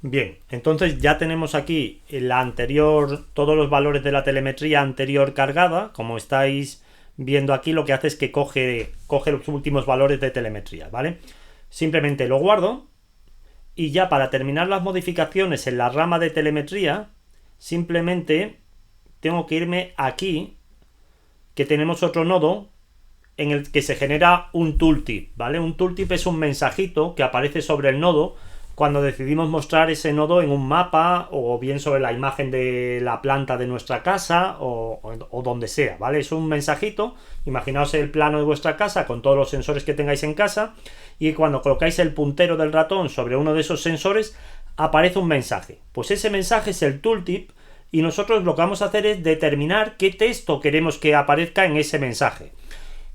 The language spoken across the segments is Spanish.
Bien, entonces ya tenemos aquí la anterior, todos los valores de la telemetría anterior cargada. Como estáis viendo aquí, lo que hace es que coge los últimos valores de telemetría, ¿vale? Simplemente lo guardo y ya para terminar las modificaciones en la rama de telemetría, simplemente tengo que irme aquí, que tenemos otro nodo en el que se genera un tooltip, ¿vale? Un tooltip es un mensajito que aparece sobre el nodo cuando decidimos mostrar ese nodo en un mapa o bien sobre la imagen de la planta de nuestra casa o donde sea, ¿vale? Es un mensajito, imaginaos el plano de vuestra casa con todos los sensores que tengáis en casa y cuando colocáis el puntero del ratón sobre uno de esos sensores aparece un mensaje. Pues ese mensaje es el tooltip y nosotros lo que vamos a hacer es determinar qué texto queremos que aparezca en ese mensaje.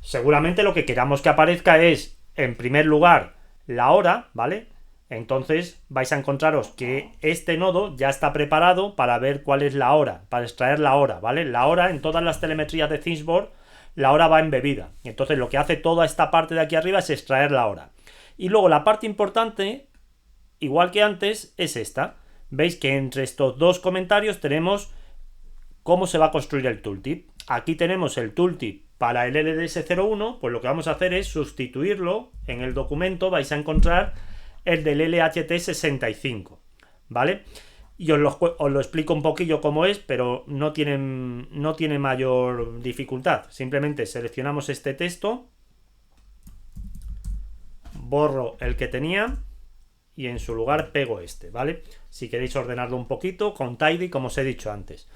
Seguramente lo que queramos que aparezca es, en primer lugar, la hora, ¿vale? Entonces vais a encontraros que este nodo ya está preparado para ver cuál es la hora, para extraer la hora, ¿vale? La hora en todas las telemetrías de ThingSboard, la hora va embebida. Entonces lo que hace toda esta parte de aquí arriba es extraer la hora. Y luego la parte importante, igual que antes, es esta. Veis que entre estos dos comentarios tenemos cómo se va a construir el tooltip. Aquí tenemos el tooltip para el LDS01, pues lo que vamos a hacer es sustituirlo en el documento, vais a encontrar el del LHT65, ¿vale? Y os lo explico un poquillo cómo es, pero no tiene mayor dificultad. Simplemente seleccionamos este texto, borro el que tenía y en su lugar pego este, ¿vale? Si queréis ordenarlo un poquito, con tidy, como os he dicho antes.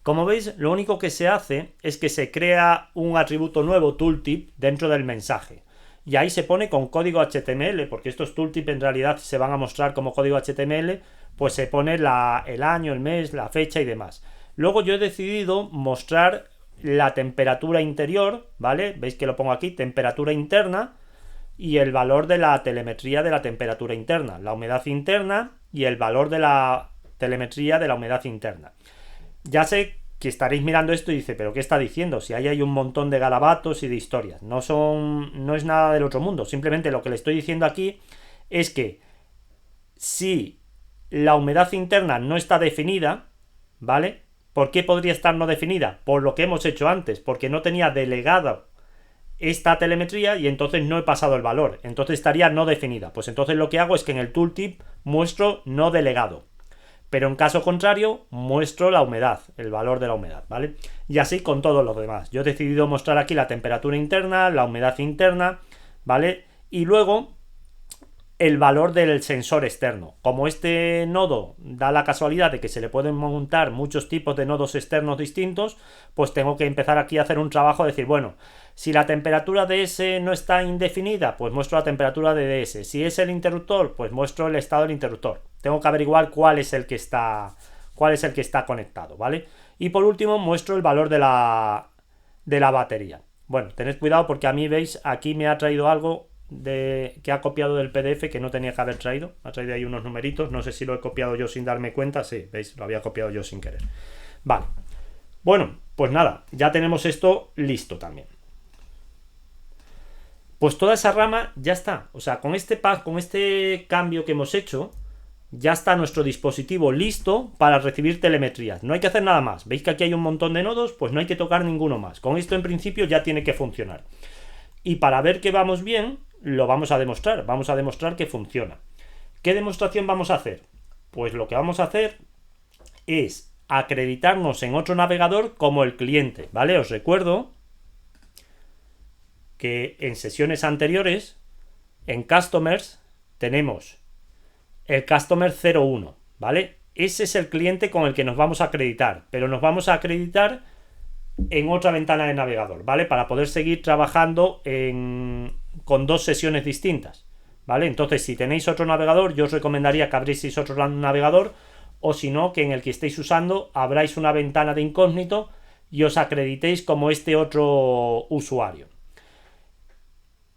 Como veis, lo único que se hace es que se crea un atributo nuevo, tooltip, dentro del mensaje. Y ahí se pone con código HTML, porque estos tooltip en realidad se van a mostrar como código HTML, pues se pone el año, el mes, la fecha y demás. Luego yo he decidido mostrar la temperatura interior, ¿vale? Veis que lo pongo aquí, temperatura interna, y el valor de la telemetría de la temperatura interna, la humedad interna y el valor de la telemetría de la humedad interna. Ya sé que estaréis mirando esto y dice, pero ¿qué está diciendo? Si ahí hay un montón de garabatos y de historias. No es nada del otro mundo. Simplemente lo que le estoy diciendo aquí es que si la humedad interna no está definida, ¿vale? ¿Por qué podría estar no definida? Por lo que hemos hecho antes, porque no tenía delegado esta telemetría y entonces no he pasado el valor. Entonces estaría no definida. Pues entonces lo que hago es que en el tooltip muestro no delegado. Pero en caso contrario, muestro la humedad, el valor de la humedad, ¿vale? Y así con todos los demás. Yo he decidido mostrar aquí la temperatura interna, la humedad interna, ¿vale? Y luego el valor del sensor externo. Como este nodo da la casualidad de que se le pueden montar muchos tipos de nodos externos distintos, pues tengo que empezar aquí a hacer un trabajo de decir, bueno, si la temperatura de S no está indefinida, pues muestro la temperatura de DS. Si es el interruptor, pues muestro el estado del interruptor. Tengo que averiguar cuál es el que está conectado, ¿vale? Y por último muestro el valor de la batería. Bueno, tened cuidado porque a mí, veis, aquí me ha traído algo que ha copiado del PDF que no tenía que haber traído. Ha traído ahí unos numeritos, no sé si lo he copiado yo sin darme cuenta. Sí, veis, lo había copiado yo sin querer. Vale, bueno, pues nada, ya tenemos esto listo también. Pues toda esa rama ya está. O sea, con este cambio que hemos hecho, ya está nuestro dispositivo listo para recibir telemetrías. No hay que hacer nada más. ¿Veis que aquí hay un montón de nodos? Pues no hay que tocar ninguno más. Con esto en principio ya tiene que funcionar. Y para ver que vamos bien, lo vamos a demostrar. Vamos a demostrar que funciona. ¿Qué demostración vamos a hacer? Pues lo que vamos a hacer es acreditarnos en otro navegador como el cliente, ¿vale? Os recuerdo que en sesiones anteriores, en Customers, tenemos el Customer 01, ¿vale? Ese es el cliente con el que nos vamos a acreditar, pero nos vamos a acreditar en otra ventana de navegador, ¿vale? Para poder seguir trabajando con dos sesiones distintas, ¿vale? Entonces, si tenéis otro navegador, yo os recomendaría que abrieseis otro navegador, o si no, que en el que estéis usando abráis una ventana de incógnito y os acreditéis como este otro usuario.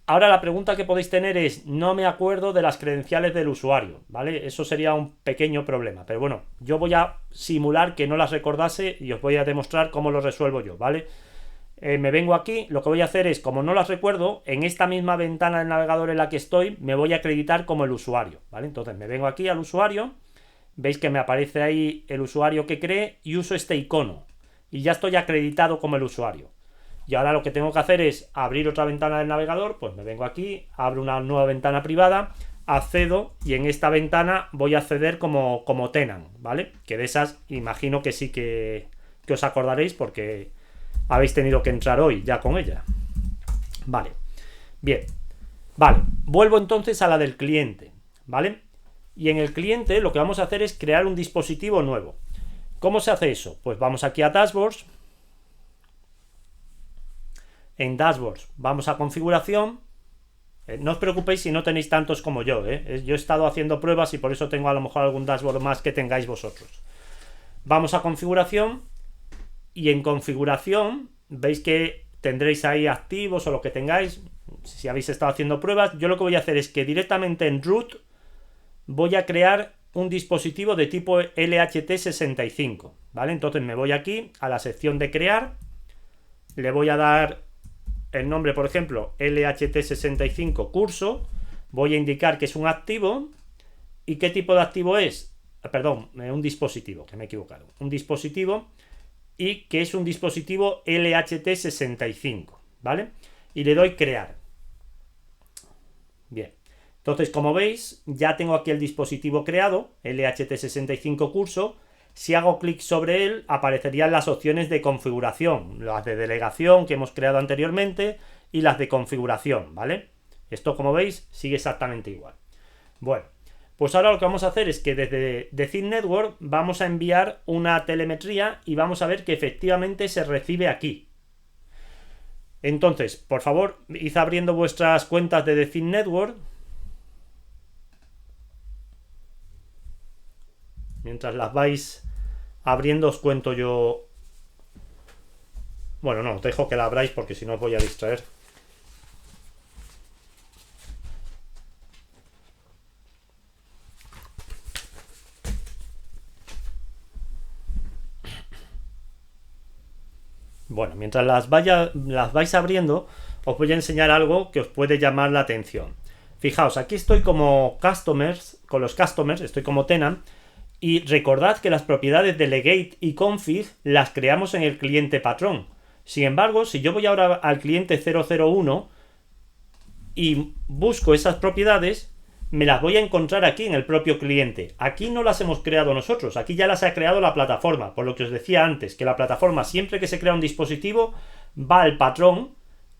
Ahora la pregunta que podéis tener es, no me acuerdo de las credenciales del usuario, ¿vale? Eso sería un pequeño problema, pero bueno, yo voy a simular que no las recordase y os voy a demostrar cómo lo resuelvo yo, ¿vale? Me vengo aquí, lo que voy a hacer es, como no las recuerdo, en esta misma ventana del navegador en la que estoy, me voy a acreditar como el usuario, ¿vale? Entonces me vengo aquí al usuario Veis que me aparece ahí el usuario que cree y uso este icono. Y ya estoy acreditado como el usuario. Y ahora lo que tengo que hacer es abrir otra ventana del navegador, pues me vengo aquí, abro una nueva ventana privada, accedo y en esta ventana voy a acceder como tenant, ¿vale? Que de esas imagino que sí que os acordaréis porque habéis tenido que entrar hoy ya con ella. Vale, bien. Vale, vuelvo entonces a la del cliente, ¿vale? Y en el cliente lo que vamos a hacer es crear un dispositivo nuevo. ¿Cómo se hace eso? Pues vamos aquí a Dashboards. En Dashboards vamos a configuración. No os preocupéis si no tenéis tantos como yo, ¿eh? Yo he estado haciendo pruebas y por eso tengo a lo mejor algún dashboard más que tengáis vosotros. Vamos a configuración y en configuración veis que tendréis ahí activos o lo que tengáis. Si habéis estado haciendo pruebas, yo lo que voy a hacer es que directamente en root voy a crear un dispositivo de tipo LHT65, ¿vale? Entonces me voy aquí a la sección de crear, le voy a dar el nombre, por ejemplo, LHT65 curso, voy a indicar que es un activo y qué tipo de activo es, perdón, un dispositivo, que me he equivocado, un dispositivo y que es un dispositivo LHT65, ¿vale? Y le doy crear. Bien, entonces como veis ya tengo aquí el dispositivo creado, LHT65 curso. Si hago clic sobre él, aparecerían las opciones de configuración, las de delegación que hemos creado anteriormente y las de configuración, ¿vale? Esto, como veis, sigue exactamente igual. Bueno, pues ahora lo que vamos a hacer es que desde The Thin Network vamos a enviar una telemetría y vamos a ver que efectivamente se recibe aquí. Entonces, por favor, id abriendo vuestras cuentas de The Thin Network. Mientras las vais abriendo os cuento yo. Bueno, no, os dejo que la abráis porque si no os voy a distraer. Bueno, mientras las vais abriendo, os voy a enseñar algo que os puede llamar la atención. Fijaos, aquí estoy como customers, con los customers, estoy como tenant. Y recordad que las propiedades de Legate y Config las creamos en el cliente patrón. Sin embargo, si yo voy ahora al cliente 001 y busco esas propiedades, me las voy a encontrar aquí en el propio cliente. Aquí no las hemos creado nosotros, aquí ya las ha creado la plataforma. Por lo que os decía antes, que la plataforma siempre que se crea un dispositivo va al patrón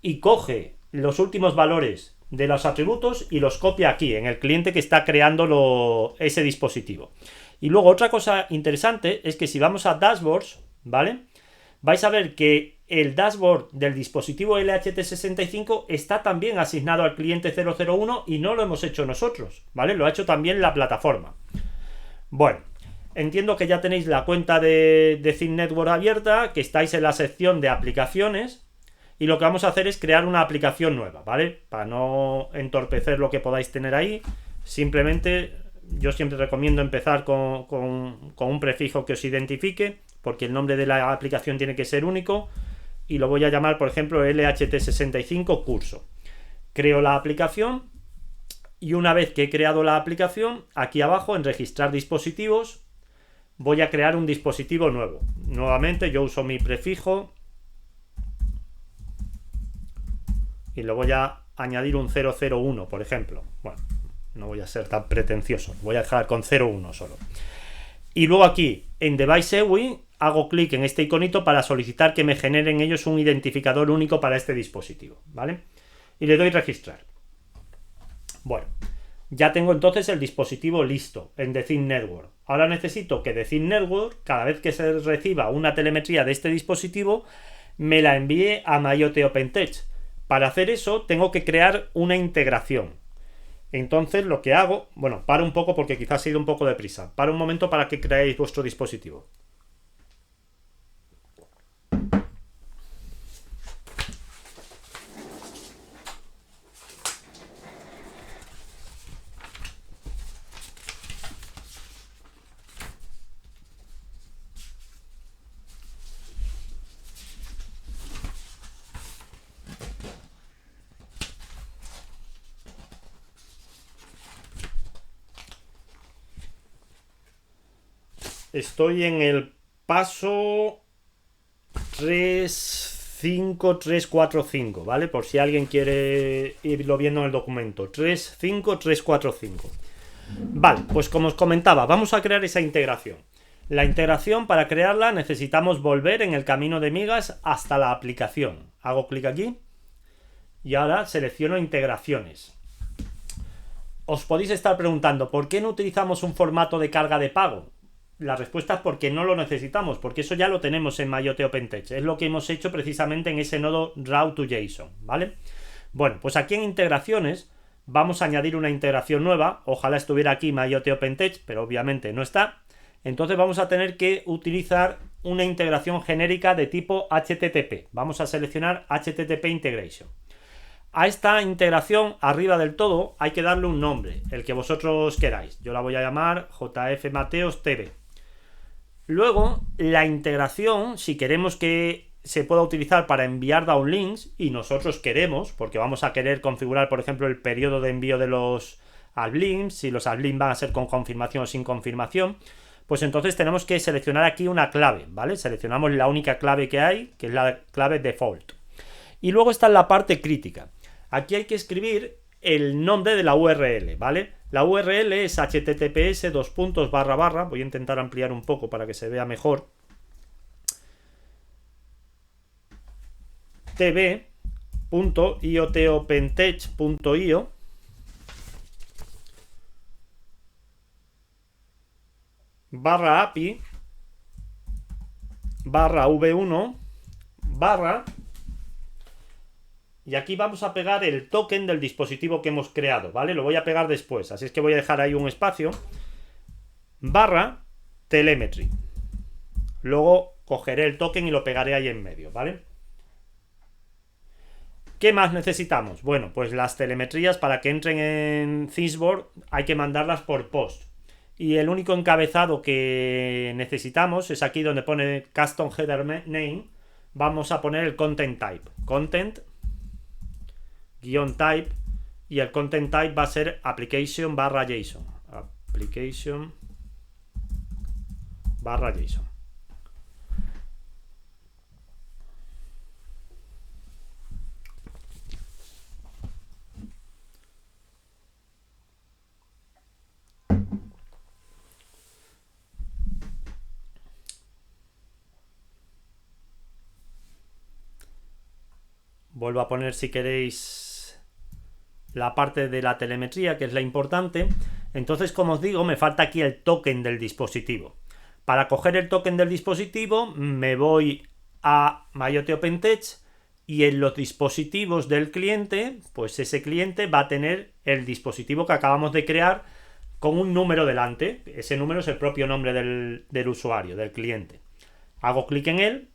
y coge los últimos valores de los atributos y los copia aquí, en el cliente que está creando ese dispositivo. Y luego otra cosa interesante es que si vamos a Dashboards, ¿vale? Vais a ver que el dashboard del dispositivo LHT65 está también asignado al cliente 001 y no lo hemos hecho nosotros, ¿vale? Lo ha hecho también la plataforma. Bueno, entiendo que ya tenéis la cuenta de Thin Network abierta, que estáis en la sección de aplicaciones y lo que vamos a hacer es crear una aplicación nueva, ¿vale? Para no entorpecer lo que podáis tener ahí, simplemente yo siempre recomiendo empezar con un prefijo que os identifique, porque el nombre de la aplicación tiene que ser único, y lo voy a llamar, por ejemplo, LHT65 curso. Creo la aplicación, y una vez que he creado la aplicación, aquí abajo en registrar dispositivos, voy a crear un dispositivo nuevo. Nuevamente yo uso mi prefijo, y lo voy a añadir un 001, por ejemplo. Bueno, no voy a ser tan pretencioso, voy a dejar con 0,1 solo. Y luego aquí, en Device EWI, hago clic en este iconito para solicitar que me generen ellos un identificador único para este dispositivo, ¿vale? Y le doy registrar. Bueno, ya tengo entonces el dispositivo listo en The Thin Network. Ahora necesito que The Thin Network, cada vez que se reciba una telemetría de este dispositivo, me la envíe a MyOT OpenText. Para hacer eso, tengo que crear una integración. Entonces lo que hago, bueno, paro un poco porque quizás he ido un poco deprisa. Paro un momento para que creéis vuestro dispositivo. Estoy en el paso 35345, ¿vale? Por si alguien quiere irlo viendo en el documento. 35345. Vale, pues como os comentaba, vamos a crear esa integración. La integración, para crearla, necesitamos volver en el camino de migas hasta la aplicación. Hago clic aquí y ahora selecciono integraciones. Os podéis estar preguntando, ¿por qué no utilizamos un formato de carga de pago? La respuesta es porque no lo necesitamos, porque eso ya lo tenemos en MyOT OpenText. Es lo que hemos hecho precisamente en ese nodo Raw to JSON, ¿vale? Bueno, pues aquí en integraciones vamos a añadir una integración nueva. Ojalá estuviera aquí MyOT OpenText, pero obviamente no está. Entonces vamos a tener que utilizar una integración genérica de tipo HTTP. Vamos a seleccionar HTTP Integration. A esta integración, arriba del todo, hay que darle un nombre, el que vosotros queráis. Yo la voy a llamar JF Mateos TV. Luego, la integración, si queremos que se pueda utilizar para enviar downlinks, y nosotros queremos, porque vamos a querer configurar, por ejemplo, el periodo de envío de los adlinks, si los adlinks van a ser con confirmación o sin confirmación, pues entonces tenemos que seleccionar aquí una clave, ¿vale? Seleccionamos la única clave que hay, que es la clave default. Y luego está la parte crítica. Aquí hay que escribir el nombre de la URL, ¿vale? La URL es https // voy a intentar ampliar un poco para que se vea mejor. tv.iotopentext.io /API /v1 y aquí vamos a pegar el token del dispositivo que hemos creado, ¿vale? Lo voy a pegar después, así es que voy a dejar ahí un espacio. /telemetry. Luego cogeré el token y lo pegaré ahí en medio, ¿vale? ¿Qué más necesitamos? Bueno, pues las telemetrías para que entren en ThingSboard hay que mandarlas por post. Y el único encabezado que necesitamos es aquí donde pone Custom Header Name. Vamos a poner el Content Type. Content -type y el content type va a ser application /JSON. Application /JSON. Vuelvo a poner, si queréis, la parte de la telemetría, que es la importante. Entonces, como os digo, me falta aquí el token del dispositivo. Para coger el token del dispositivo me voy a MyOT OpenText y en los dispositivos del cliente, pues ese cliente va a tener el dispositivo que acabamos de crear con un número delante. Ese número es el propio nombre del usuario, del cliente. Hago clic en él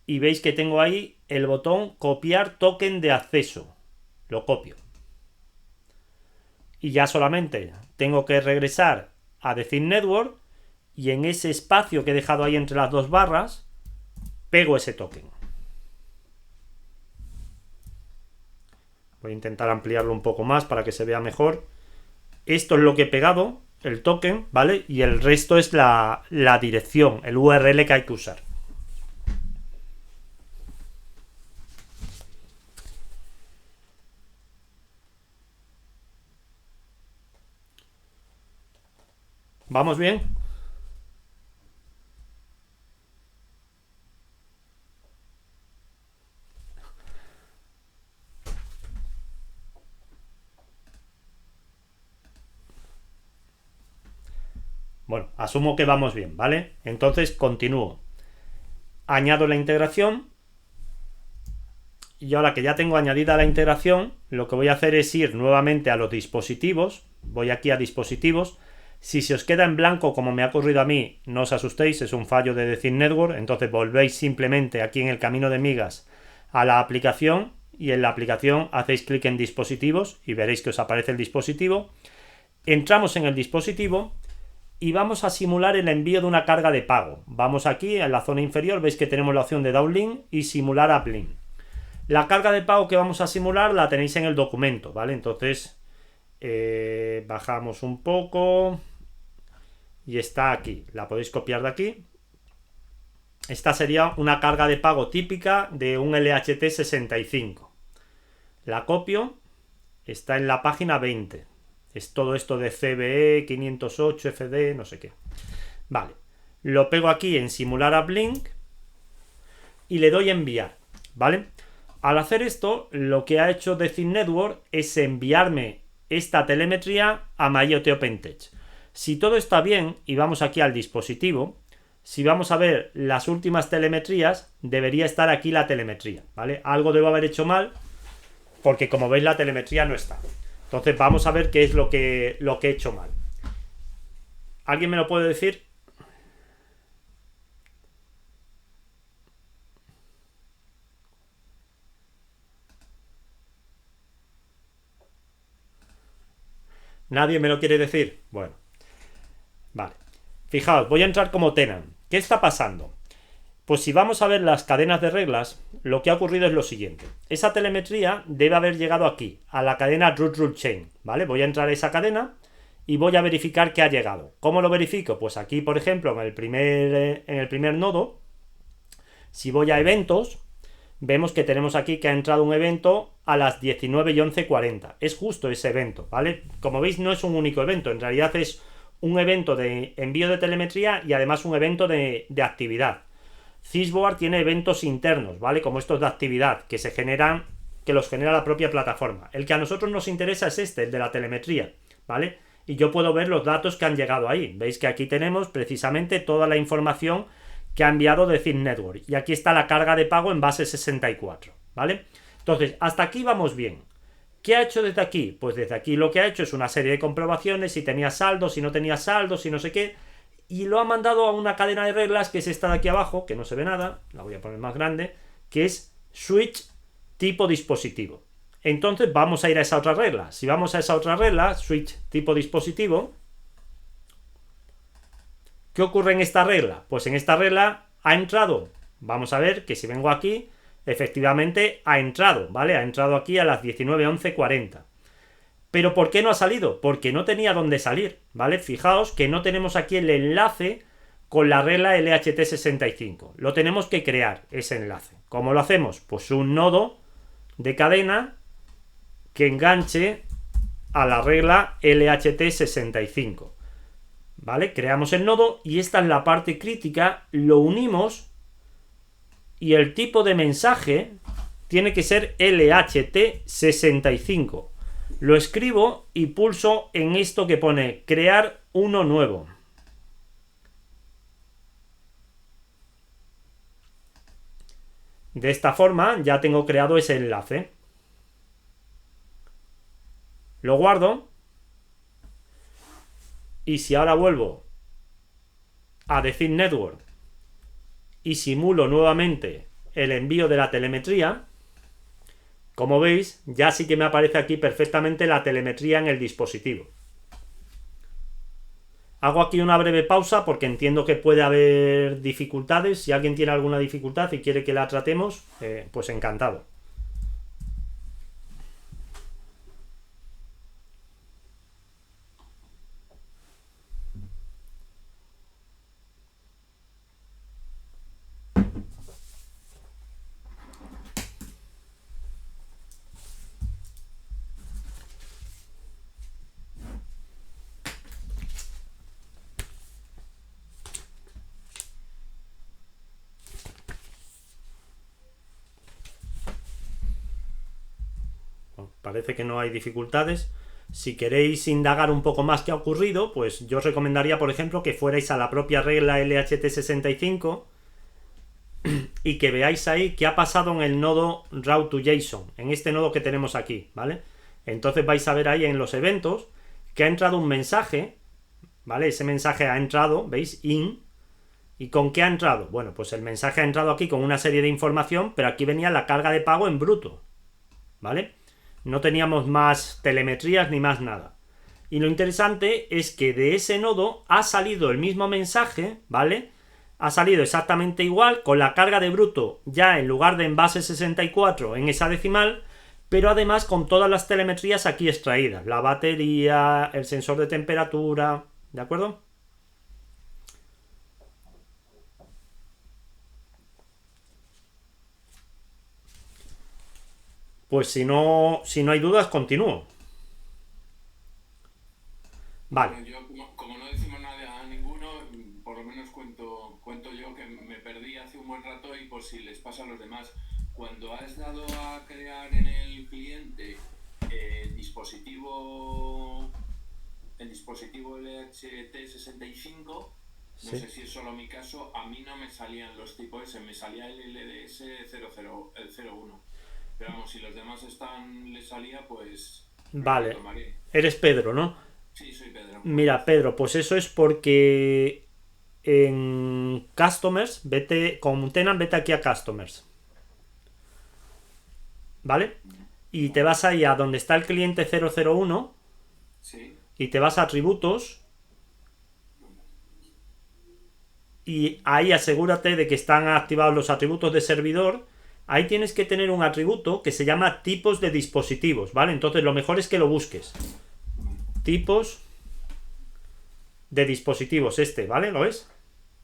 y veis que tengo ahí el botón copiar token de acceso. Lo copio. Y ya solamente tengo que regresar a The Thing Network y en ese espacio que he dejado ahí entre las dos barras pego ese token. Voy a intentar ampliarlo un poco más para que se vea mejor. Esto es lo que he pegado, el token, ¿vale? Y el resto es la dirección, el URL que hay que usar. ¿Vamos bien? Bueno, asumo que vamos bien, ¿vale? Entonces continúo. Añado la integración. Y ahora que ya tengo añadida la integración, lo que voy a hacer es ir nuevamente a los dispositivos. Voy aquí a dispositivos. Si se os queda en blanco, como me ha ocurrido a mí, no os asustéis, es un fallo de The Thing Network. Entonces volvéis simplemente aquí en el camino de migas a la aplicación y en la aplicación hacéis clic en dispositivos y veréis que os aparece el dispositivo. Entramos en el dispositivo y vamos a simular el envío de una carga de pago. Vamos aquí en la zona inferior, veis que tenemos la opción de downlink y simular uplink. La carga de pago que vamos a simular la tenéis en el documento, ¿vale? Entonces bajamos un poco y está aquí. La podéis copiar de aquí. Esta sería una carga de pago típica de un LHT65. La copio, está en la página 20. Es todo esto de CBE, 508, FD, no sé qué. Vale, lo pego aquí en simular uplink y le doy enviar, ¿vale? Al hacer esto, lo que ha hecho The Thin Network es enviarme esta telemetría a MyIoT OpenText. Si todo está bien y vamos aquí al dispositivo, si vamos a ver las últimas telemetrías, debería estar aquí la telemetría, ¿vale? Algo debo haber hecho mal, porque como veis la telemetría no está. Entonces vamos a ver qué es lo que he hecho mal. ¿Alguien me lo puede decir? ¿Nadie me lo quiere decir? Bueno, vale. Fijaos, voy a entrar como tenant. ¿Qué está pasando? Pues si vamos a ver las cadenas de reglas, lo que ha ocurrido es lo siguiente. Esa telemetría debe haber llegado aquí, a la cadena root rule chain, ¿vale? Voy a entrar a esa cadena y voy a verificar que ha llegado. ¿Cómo lo verifico? Pues aquí, por ejemplo, en el primer nodo, si voy a eventos, vemos que tenemos aquí que ha entrado un evento a las 19 y 11:40. Es justo ese evento, ¿vale? Como veis, no es un único evento, en realidad es un evento de envío de telemetría y además un evento de actividad. Sysboard tiene eventos internos, ¿vale? Como estos de actividad, que los genera la propia plataforma. El que a nosotros nos interesa es este, el de la telemetría, ¿vale? Y yo puedo ver los datos que han llegado ahí. Veis que aquí tenemos precisamente toda la información que ha enviado The Thin Network. Y aquí está la carga de pago en base 64, ¿vale? Entonces, hasta aquí vamos bien. ¿Qué ha hecho desde aquí? Pues desde aquí lo que ha hecho es una serie de comprobaciones, si tenía saldo, si no tenía saldo, si no sé qué, y lo ha mandado a una cadena de reglas que es esta de aquí abajo, que no se ve nada, la voy a poner más grande, que es switch tipo dispositivo. Entonces vamos a ir a esa otra regla. Si vamos a esa otra regla, switch tipo dispositivo, ¿qué ocurre en esta regla? Pues en esta regla ha entrado. Vamos a ver que si vengo aquí, efectivamente ha entrado, ¿vale? Ha entrado aquí a las 19:11:40. ¿Pero por qué no ha salido? Porque no tenía dónde salir, ¿vale? Fijaos que no tenemos aquí el enlace con la regla LHT65. Lo tenemos que crear, ese enlace. ¿Cómo lo hacemos? Pues un nodo de cadena que enganche a la regla LHT65. ¿Vale? Creamos el nodo y esta es la parte crítica. Lo unimos y el tipo de mensaje tiene que ser LHT65. Lo escribo y pulso en esto que pone crear uno nuevo. De esta forma ya tengo creado ese enlace. Lo guardo. Y si ahora vuelvo a The Thin Network y simulo nuevamente el envío de la telemetría, como veis, ya sí que me aparece aquí perfectamente la telemetría en el dispositivo. Hago aquí una breve pausa porque entiendo que puede haber dificultades. Si alguien tiene alguna dificultad y quiere que la tratemos, pues encantado. Parece que no hay dificultades. Si queréis indagar un poco más qué ha ocurrido, pues yo os recomendaría, por ejemplo, que fuerais a la propia regla LHT65 y que veáis ahí qué ha pasado en el nodo route to JSON, en este nodo que tenemos aquí, ¿vale? Entonces vais a ver ahí en los eventos que ha entrado un mensaje, ¿vale? Ese mensaje ha entrado, ¿veis? In. ¿Y con qué ha entrado? Bueno, pues el mensaje ha entrado aquí con una serie de información, pero aquí venía la carga de pago en bruto, ¿vale? No teníamos más telemetrías ni más nada. Y lo interesante es que de ese nodo ha salido el mismo mensaje, ¿vale? Ha salido exactamente igual, con la carga de bruto ya en lugar de en base 64 en esa decimal, pero además con todas las telemetrías aquí extraídas. La batería, el sensor de temperatura, ¿de acuerdo? Pues si no hay dudas, continúo. Vale. Yo, como no decimos nada a ninguno, por lo menos cuento yo que me perdí hace un buen rato y por si les pasa a los demás. Cuando has dado a crear en el cliente el dispositivo LHT65, no Sí. sé si es solo mi caso, a mí no me salían los tipos S, me salía el LDS00, el 01. Pero vamos, si los demás les salía, pues me lo Vale. tomaré. Eres Pedro, ¿no? Sí, soy Pedro. Mira, Pedro, pues eso es porque en Customers, con Tenant, vete aquí a Customers, ¿vale? Y te Vale. vas ahí a donde está el cliente 001 Sí. y te vas a atributos y ahí asegúrate de que están activados los atributos de servidor. Ahí tienes que tener un atributo que se llama tipos de dispositivos, ¿vale? Entonces lo mejor es que lo busques. Vale. Tipos de dispositivos, ¿vale? ¿Lo ves?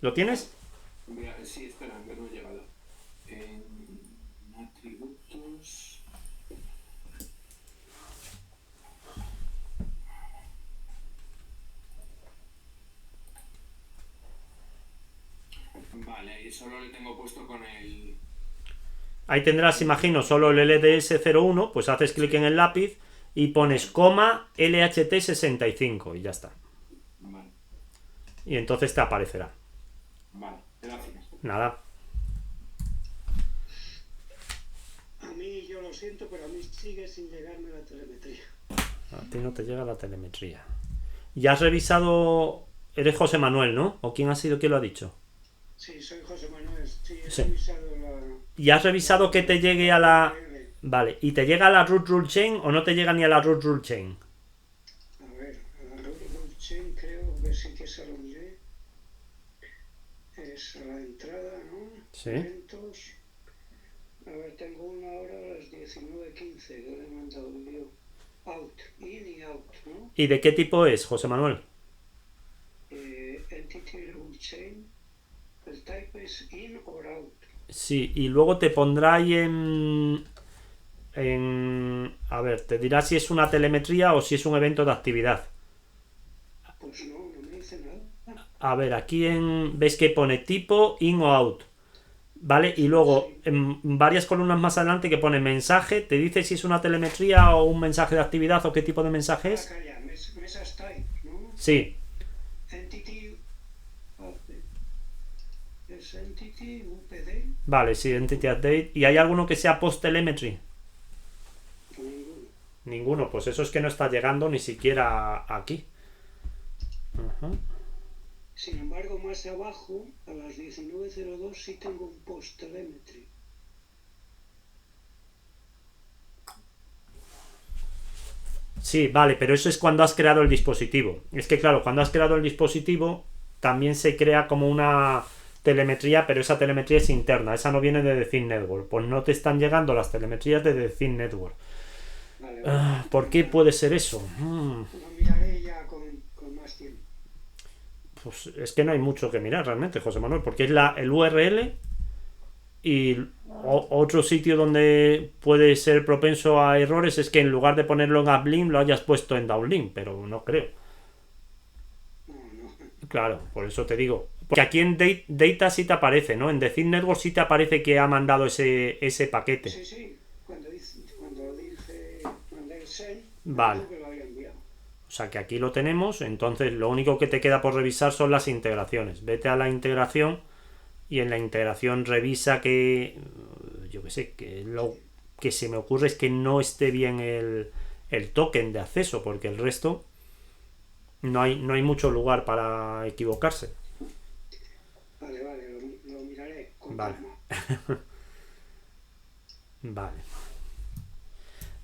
¿Lo Vale. tienes? Mira, sí, espera, que no he llegado. En atributos. Vale, y solo le tengo puesto con el. Ahí tendrás, imagino, solo el LDS01, pues haces clic en Sí, el lápiz y pones vale, coma LHT65 y ya está. vale, Y entonces te aparecerá. vale, gracias. Nada, A mí, yo lo siento, pero a mí sigue sin llegarme la telemetría. a ti no te llega la telemetría. ¿Ya has revisado? Eres José Manuel, ¿no? ¿O quién ha sido quien lo ha dicho? Sí, soy José Manuel, sí, he Sí. revisado ¿Y has la, revisado que te llegue la a la... URL. Vale, ¿y te llega a la root rule chain o no te llega ni a la root rule chain? A ver, a la root chain creo, a ver si que se lo miré. Es a la entrada, ¿no? Sí. Eventos. A ver, tengo una hora a las 19:15 que le he mandado yo. Out, in y out, ¿no? ¿Y de qué tipo es, José Manuel? Entity root chain. El type es in or out. Sí, y luego te pondrá ahí a ver, te dirá si es una telemetría o si es un evento de actividad. Pues no, no me dice nada. A ver, aquí ves que pone tipo in o out, ¿vale? Y luego Sí. en varias columnas más adelante que pone mensaje, te dice si es una telemetría o un mensaje de actividad o qué tipo de mensaje es. Acá ya, mesas type, ¿no? Sí, Entity, es entity, UPD, vale, sí, entity update. ¿Y hay alguno que sea post telemetry? ninguno. Ninguno, pues eso es que no está llegando ni siquiera aquí. Ajá. Sin embargo, más abajo, a las 19:02, sí tengo un post telemetry. Sí, vale, pero eso es cuando has creado el dispositivo. Es que claro, cuando has creado el dispositivo también se crea como una telemetría, pero esa telemetría es interna, esa no viene de The Thin Network. Pues no te están llegando las telemetrías de The Thin Network. Vale, vale. ¿Por qué puede ser eso? Lo miraré ya con más tiempo. Pues es que no hay mucho que mirar realmente, José Manuel, porque es el URL y otro sitio donde puede ser propenso a errores es que en lugar de ponerlo en uplink lo hayas puesto en downlink, pero no creo. No, no. Claro, por eso te digo. Porque aquí en Data sí te aparece, ¿no? En The Thin Network sí te aparece que ha mandado ese paquete. Sí, sí. Cuando mandé el send, me Vale. dijo que lo había enviado. O sea que aquí lo tenemos. Entonces lo único que te queda por revisar son las integraciones. Vete a la integración y en la integración revisa que... Yo qué sé, que lo que se me ocurre es que no esté bien el token de acceso, porque el resto no hay mucho lugar para equivocarse. Vale, vale, lo miraré con Vale. calma. Vale.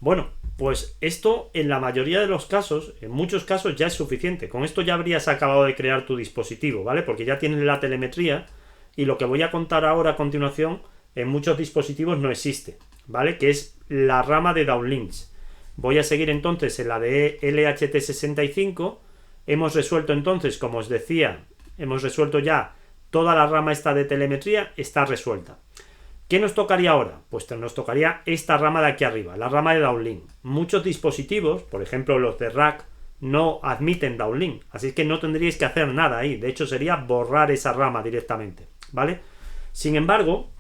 Bueno, pues esto en la mayoría de los casos, en muchos casos ya es suficiente. Con esto ya habrías acabado de crear tu dispositivo, ¿vale? Porque ya tienes la telemetría y lo que voy a contar ahora a continuación en muchos dispositivos no existe, ¿vale? Que es la rama de downlinks. Voy a seguir entonces en la de LHT65. Hemos resuelto entonces, como os decía, hemos resuelto ya toda la rama esta de telemetría, está resuelta. ¿Qué nos tocaría ahora? Pues nos tocaría esta rama de aquí arriba, la rama de downlink. Muchos dispositivos, por ejemplo los de rack, no admiten downlink, así que no tendríais que hacer nada ahí. De hecho sería borrar esa rama directamente, ¿vale? Sin embargo,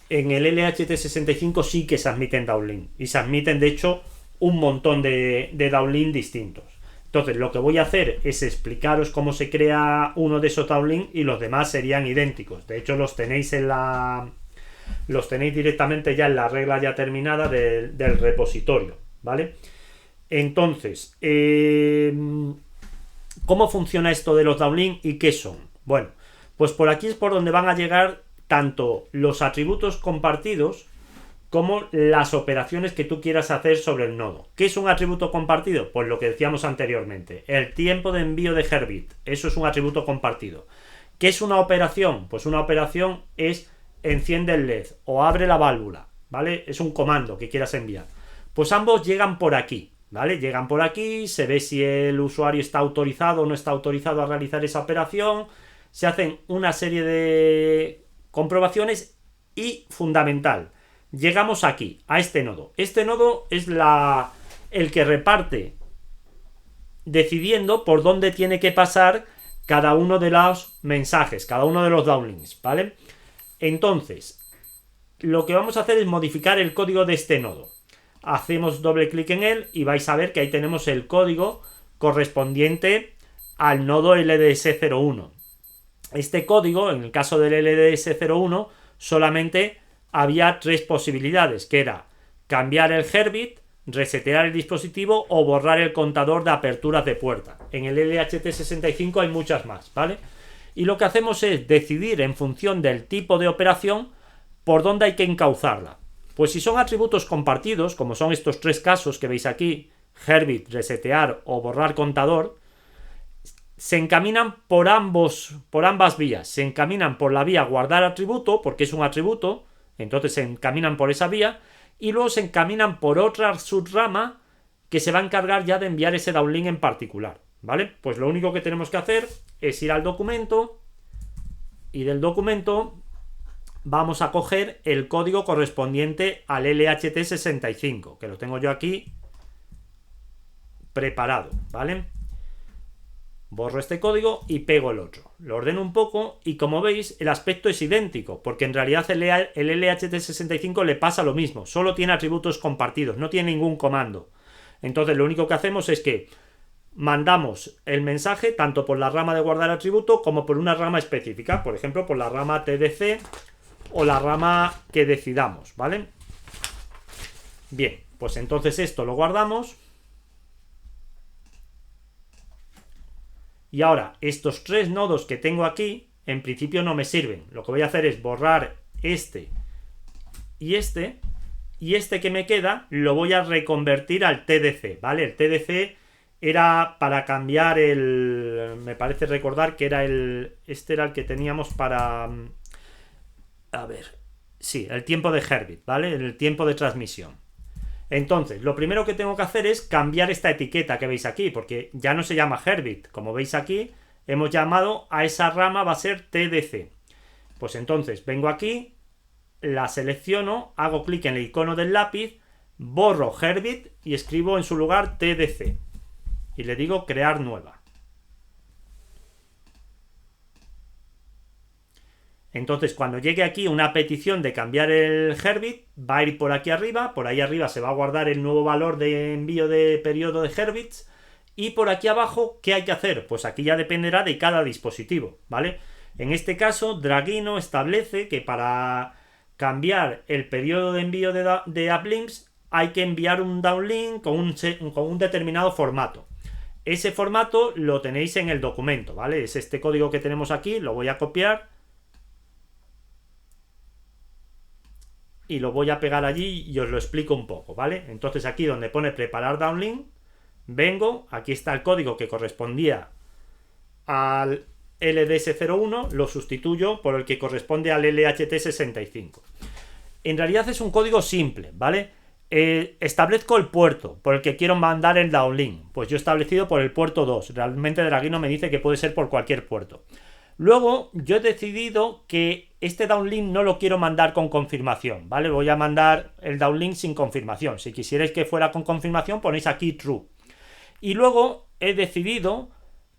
en el LHT65 sí que se admiten downlink, y se admiten de hecho un montón de downlink distintos. Entonces lo que voy a hacer es explicaros cómo se crea uno de esos downlink, y los demás serían idénticos. De hecho los tenéis directamente ya en la regla ya terminada del repositorio, ¿vale? Entonces, ¿cómo funciona esto de los downlink y qué son? Bueno, pues por aquí es por donde van a llegar tanto los atributos compartidos como las operaciones que tú quieras hacer sobre el nodo. ¿Qué es un atributo compartido? Pues lo que decíamos anteriormente, el tiempo de envío de Herbit, eso es un atributo compartido. ¿Qué es una operación? Pues una operación es enciende el LED o abre la válvula, ¿vale? Es un comando que quieras enviar. Pues ambos llegan por aquí, ¿vale? Llegan por aquí, se ve si el usuario está autorizado o no está autorizado a realizar esa operación, se hacen una serie de comprobaciones y, fundamental, llegamos aquí, a este nodo. Este nodo es el que reparte, decidiendo por dónde tiene que pasar cada uno de los mensajes, cada uno de los downlinks, ¿vale? Entonces, lo que vamos a hacer es modificar el código de este nodo. Hacemos doble clic en él y vais a ver que ahí tenemos el código correspondiente al nodo LDS01. Este código, en el caso del LDS01, solamente había 3 posibilidades, que era cambiar el Herbit, resetear el dispositivo o borrar el contador de aperturas de puerta. En el LHT65 hay muchas más, ¿vale? Y lo que hacemos es decidir en función del tipo de operación por dónde hay que encauzarla. Pues si son atributos compartidos, como son estos 3 casos que veis aquí, Herbit, resetear o borrar contador, se encaminan por ambas vías. Se encaminan por la vía guardar atributo, porque es un atributo, entonces se encaminan por esa vía, y luego se encaminan por otra subrama que se va a encargar ya de enviar ese downlink en particular, ¿vale? Pues lo único que tenemos que hacer es ir al documento, y del documento vamos a coger el código correspondiente al LHT65, que lo tengo yo aquí preparado, ¿vale? Borro este código y pego el otro. Lo ordeno un poco y, como veis, el aspecto es idéntico, porque en realidad el LHT65 le pasa lo mismo, solo tiene atributos compartidos, no tiene ningún comando. Entonces lo único que hacemos es que mandamos el mensaje tanto por la rama de guardar atributo como por una rama específica, por ejemplo por la rama TDC o la rama que decidamos, ¿vale? Bien, pues entonces esto lo guardamos. Y ahora, estos 3 nodos que tengo aquí, en principio no me sirven. Lo que voy a hacer es borrar este, y este que me queda lo voy a reconvertir al TDC, ¿vale? El TDC era para cambiar me parece recordar que era este era el que teníamos para, a ver, sí, el tiempo de Herbit, ¿vale? El tiempo de transmisión. Entonces, lo primero que tengo que hacer es cambiar esta etiqueta que veis aquí, porque ya no se llama Herbit. Como veis aquí, hemos llamado a esa rama, va a ser TDC. Pues entonces, vengo aquí, la selecciono, hago clic en el icono del lápiz, borro Herbit y escribo en su lugar TDC. Y le digo crear nueva. Entonces, cuando llegue aquí una petición de cambiar el Herbit, va a ir por aquí arriba, por ahí arriba se va a guardar el nuevo valor de envío de periodo de Herbits, y por aquí abajo, ¿qué hay que hacer? Pues aquí ya dependerá de cada dispositivo, ¿vale? En este caso, Dragino establece que para cambiar el periodo de envío de uplinks hay que enviar un downlink con un determinado formato. Ese formato lo tenéis en el documento, ¿vale? Es este código que tenemos aquí, lo voy a copiar y lo voy a pegar allí y os lo explico un poco, ¿vale? Entonces aquí donde pone preparar downlink, vengo, aquí está el código que correspondía al LDS01, lo sustituyo por el que corresponde al LHT65. En realidad es un código simple, ¿vale? Establezco el puerto por el que quiero mandar el downlink, pues yo he establecido por el puerto 2, realmente Dragino me dice que puede ser por cualquier puerto. Luego yo he decidido que este downlink no lo quiero mandar con confirmación, ¿vale? Voy a mandar el downlink sin confirmación. Si quisierais que fuera con confirmación, ponéis aquí true. Y luego he decidido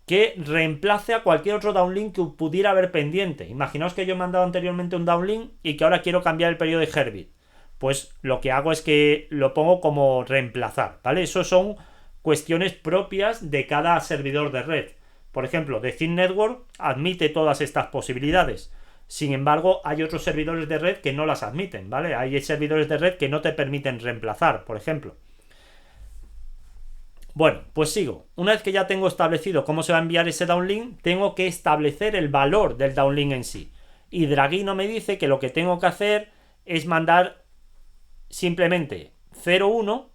que reemplace a cualquier otro downlink que pudiera haber pendiente. Imaginaos que yo he mandado anteriormente un downlink y que ahora quiero cambiar el periodo de Herbit. Pues lo que hago es que lo pongo como reemplazar, ¿vale? Eso son cuestiones propias de cada servidor de red. Por ejemplo, The Thin Network admite todas estas posibilidades. Sin embargo, hay otros servidores de red que no las admiten, ¿vale? Hay servidores de red que no te permiten reemplazar, por ejemplo. Bueno, pues sigo. Una vez que ya tengo establecido cómo se va a enviar ese downlink, tengo que establecer el valor del downlink en sí. Y Draguino me dice que lo que tengo que hacer es mandar simplemente 01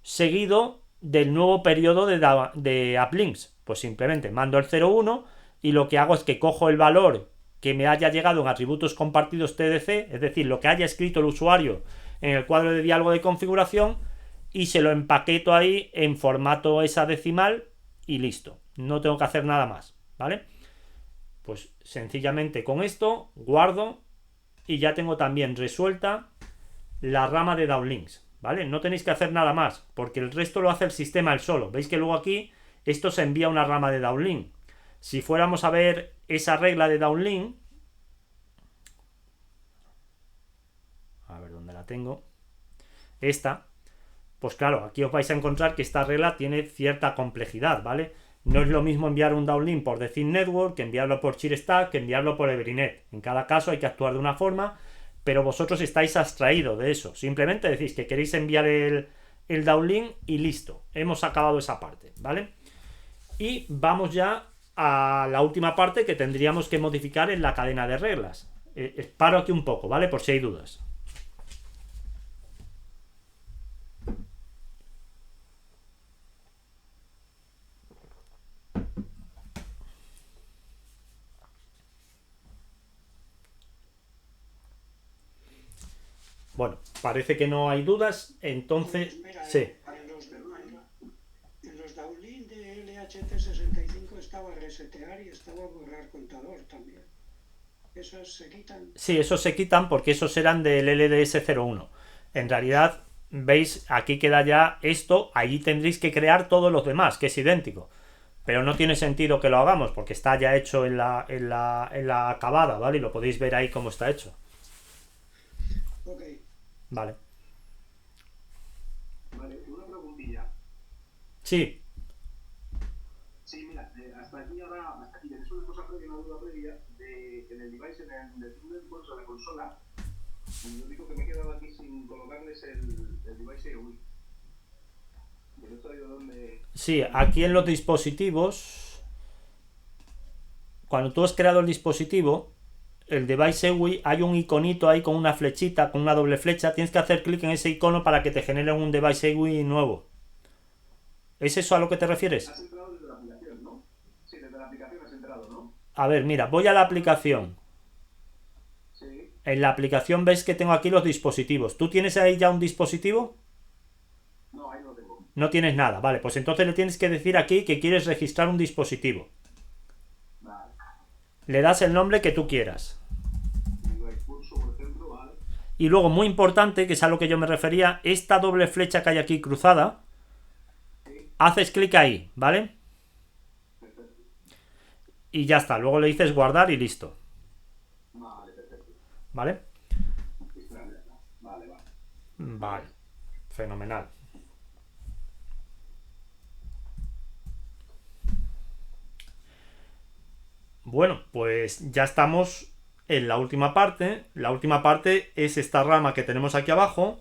seguido del nuevo periodo de applinks. Pues simplemente mando el 01 y lo que hago es que cojo el valor que me haya llegado en atributos compartidos TDC, es decir, lo que haya escrito el usuario en el cuadro de diálogo de configuración, y se lo empaqueto ahí en formato hexadecimal y listo. No tengo que hacer nada más, ¿vale? Pues sencillamente con esto guardo y ya tengo también resuelta la rama de downlinks, ¿vale? No tenéis que hacer nada más porque el resto lo hace el sistema él solo. Veis que luego aquí esto se envía a una rama de downlink. Si fuéramos a ver esa regla de downlink, a ver dónde la tengo, esta. Pues claro, aquí os vais a encontrar que esta regla tiene cierta complejidad, ¿vale? No es lo mismo enviar un downlink por The Thin Network que enviarlo por Cheerstack, que enviarlo por Everynet. En cada caso hay que actuar de una forma, pero vosotros estáis abstraídos de eso. Simplemente decís que queréis enviar el downlink y listo. Hemos acabado esa parte, ¿vale? Y vamos ya a la última parte que tendríamos que modificar en la cadena de reglas. Paro aquí un poco, ¿vale? Por si hay dudas. Bueno, parece que no hay dudas, entonces... Mira, sí. En los downlink de LHT65 estaba resetear y estaba borrar contador también. ¿Esos se quitan? Sí, esos se quitan porque esos eran del LDS01. En realidad, veis, aquí queda ya esto, allí tendréis que crear todos los demás, que es idéntico. Pero no tiene sentido que lo hagamos porque está ya hecho en la acabada, ¿vale? Y lo podéis ver ahí cómo está hecho. Ok. Vale. Vale, una preguntilla. Sí. Sí, mira, hasta aquí tenéis una cosa previa, una duda previa, de que en el device, en el network a la consola, lo único que me he quedado aquí sin colocarles el device EUI. ¿No sabía dónde? Sí, aquí en los dispositivos, cuando tú has creado el dispositivo, el device EUI, hay un iconito ahí con una flechita, con una doble flecha. Tienes que hacer clic en ese icono para que te genere un device EUI nuevo. ¿Es eso a lo que te refieres? Has entrado desde la aplicación, ¿no? Sí, desde la aplicación has entrado, ¿no? A ver, mira, voy a la aplicación. Sí. En la aplicación ves que tengo aquí los dispositivos. ¿Tú tienes ahí ya un dispositivo? No, ahí no lo tengo. No tienes nada, vale, pues entonces le tienes que decir aquí que quieres registrar un dispositivo. Vale. Le das el nombre que tú quieras. Device curso, por ejemplo, vale. Y luego, muy importante, que es a lo que yo me refería, esta doble flecha que hay aquí cruzada, haces clic ahí, ¿vale? Perfecto. Y ya está, luego le dices guardar y listo, Vale, perfecto. ¿vale? Vale, vale. Vale, fenomenal. Bueno, pues ya estamos en la última parte. La última parte es esta rama que tenemos aquí abajo,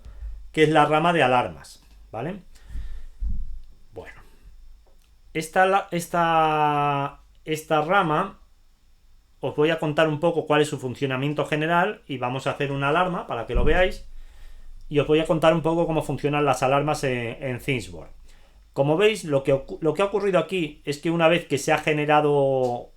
que es la rama de alarmas, ¿vale? Bueno, esta rama os voy a contar un poco cuál es su funcionamiento general y vamos a hacer una alarma para que lo veáis y os voy a contar un poco cómo funcionan las alarmas en ThingSboard. Como veis, lo que ha ocurrido aquí es que una vez que se han generado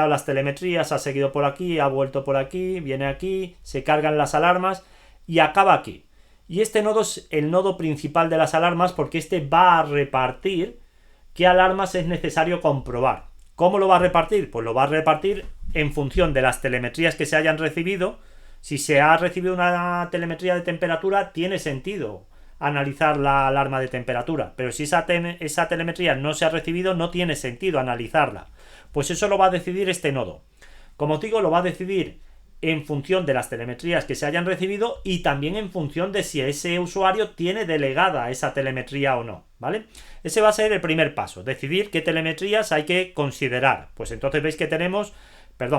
las telemetrías, ha seguido por aquí, ha vuelto por aquí, viene aquí, se cargan las alarmas y acaba aquí. Y este nodo es el nodo principal de las alarmas porque este va a repartir qué alarmas es necesario comprobar. ¿Cómo lo va a repartir? Pues lo va a repartir en función de las telemetrías que se hayan recibido. Si se ha recibido una telemetría de temperatura, tiene sentido analizar la alarma de temperatura, pero si esa telemetría no se ha recibido, no tiene sentido analizarla. Pues eso lo va a decidir este nodo. Como os digo, lo va a decidir en función de las telemetrías que se hayan recibido y también en función de si ese usuario tiene delegada esa telemetría o no, ¿vale? Ese va a ser el primer paso, decidir qué telemetrías hay que considerar. Pues entonces veis que tenemos,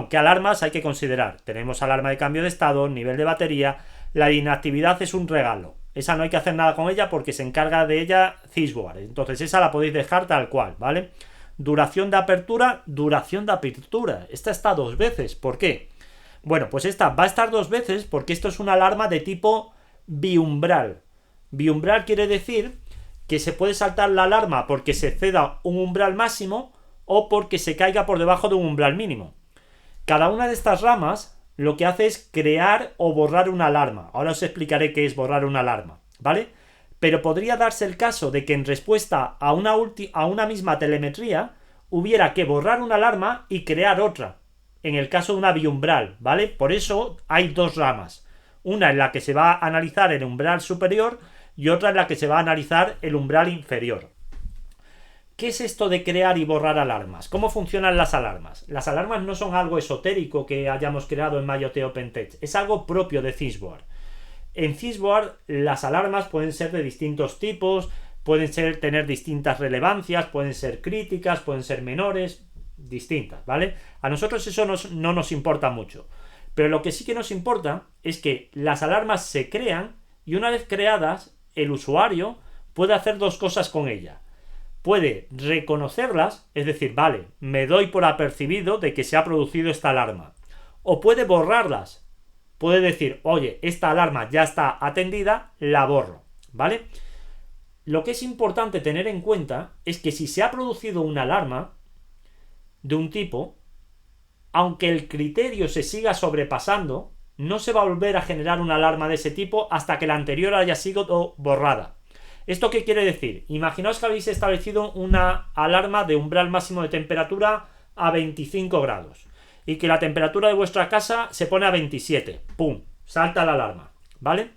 qué alarmas hay que considerar. Tenemos alarma de cambio de estado, nivel de batería. La inactividad es un regalo. Esa no hay que hacer nada con ella porque se encarga de ella Thiersware. Entonces esa la podéis dejar tal cual, ¿vale? Duración de apertura. Esta está 2 veces. ¿Por qué? Bueno, pues esta va a estar 2 veces porque esto es una alarma de tipo biumbral. Biumbral quiere decir que se puede saltar la alarma porque se exceda un umbral máximo o porque se caiga por debajo de un umbral mínimo. Cada una de estas ramas lo que hace es crear o borrar una alarma. Ahora os explicaré qué es borrar una alarma, ¿vale? Pero podría darse el caso de que en respuesta a una misma telemetría hubiera que borrar una alarma y crear otra. En el caso de una biumbral, ¿vale? Por eso hay 2 ramas. Una en la que se va a analizar el umbral superior y otra en la que se va a analizar el umbral inferior. ¿Qué es esto de crear y borrar alarmas? ¿Cómo funcionan las alarmas? Las alarmas no son algo esotérico que hayamos creado en MyoT OpenText, es algo propio de Thiersware. En Thiersware las alarmas pueden ser de distintos tipos, pueden tener distintas relevancias, pueden ser críticas, pueden ser menores, distintas, ¿vale? A nosotros eso no nos importa mucho, pero lo que sí que nos importa es que las alarmas se crean y una vez creadas, el usuario puede hacer 2 cosas con ella. Puede reconocerlas, es decir, vale, me doy por apercibido de que se ha producido esta alarma. O puede borrarlas. Puede decir, oye, esta alarma ya está atendida, la borro, ¿vale? Lo que es importante tener en cuenta es que si se ha producido una alarma de un tipo, aunque el criterio se siga sobrepasando, no se va a volver a generar una alarma de ese tipo hasta que la anterior haya sido borrada. ¿Esto qué quiere decir? Imaginaos que habéis establecido una alarma de umbral máximo de temperatura a 25 grados y que la temperatura de vuestra casa se pone a 27. ¡Pum! Salta la alarma, ¿vale?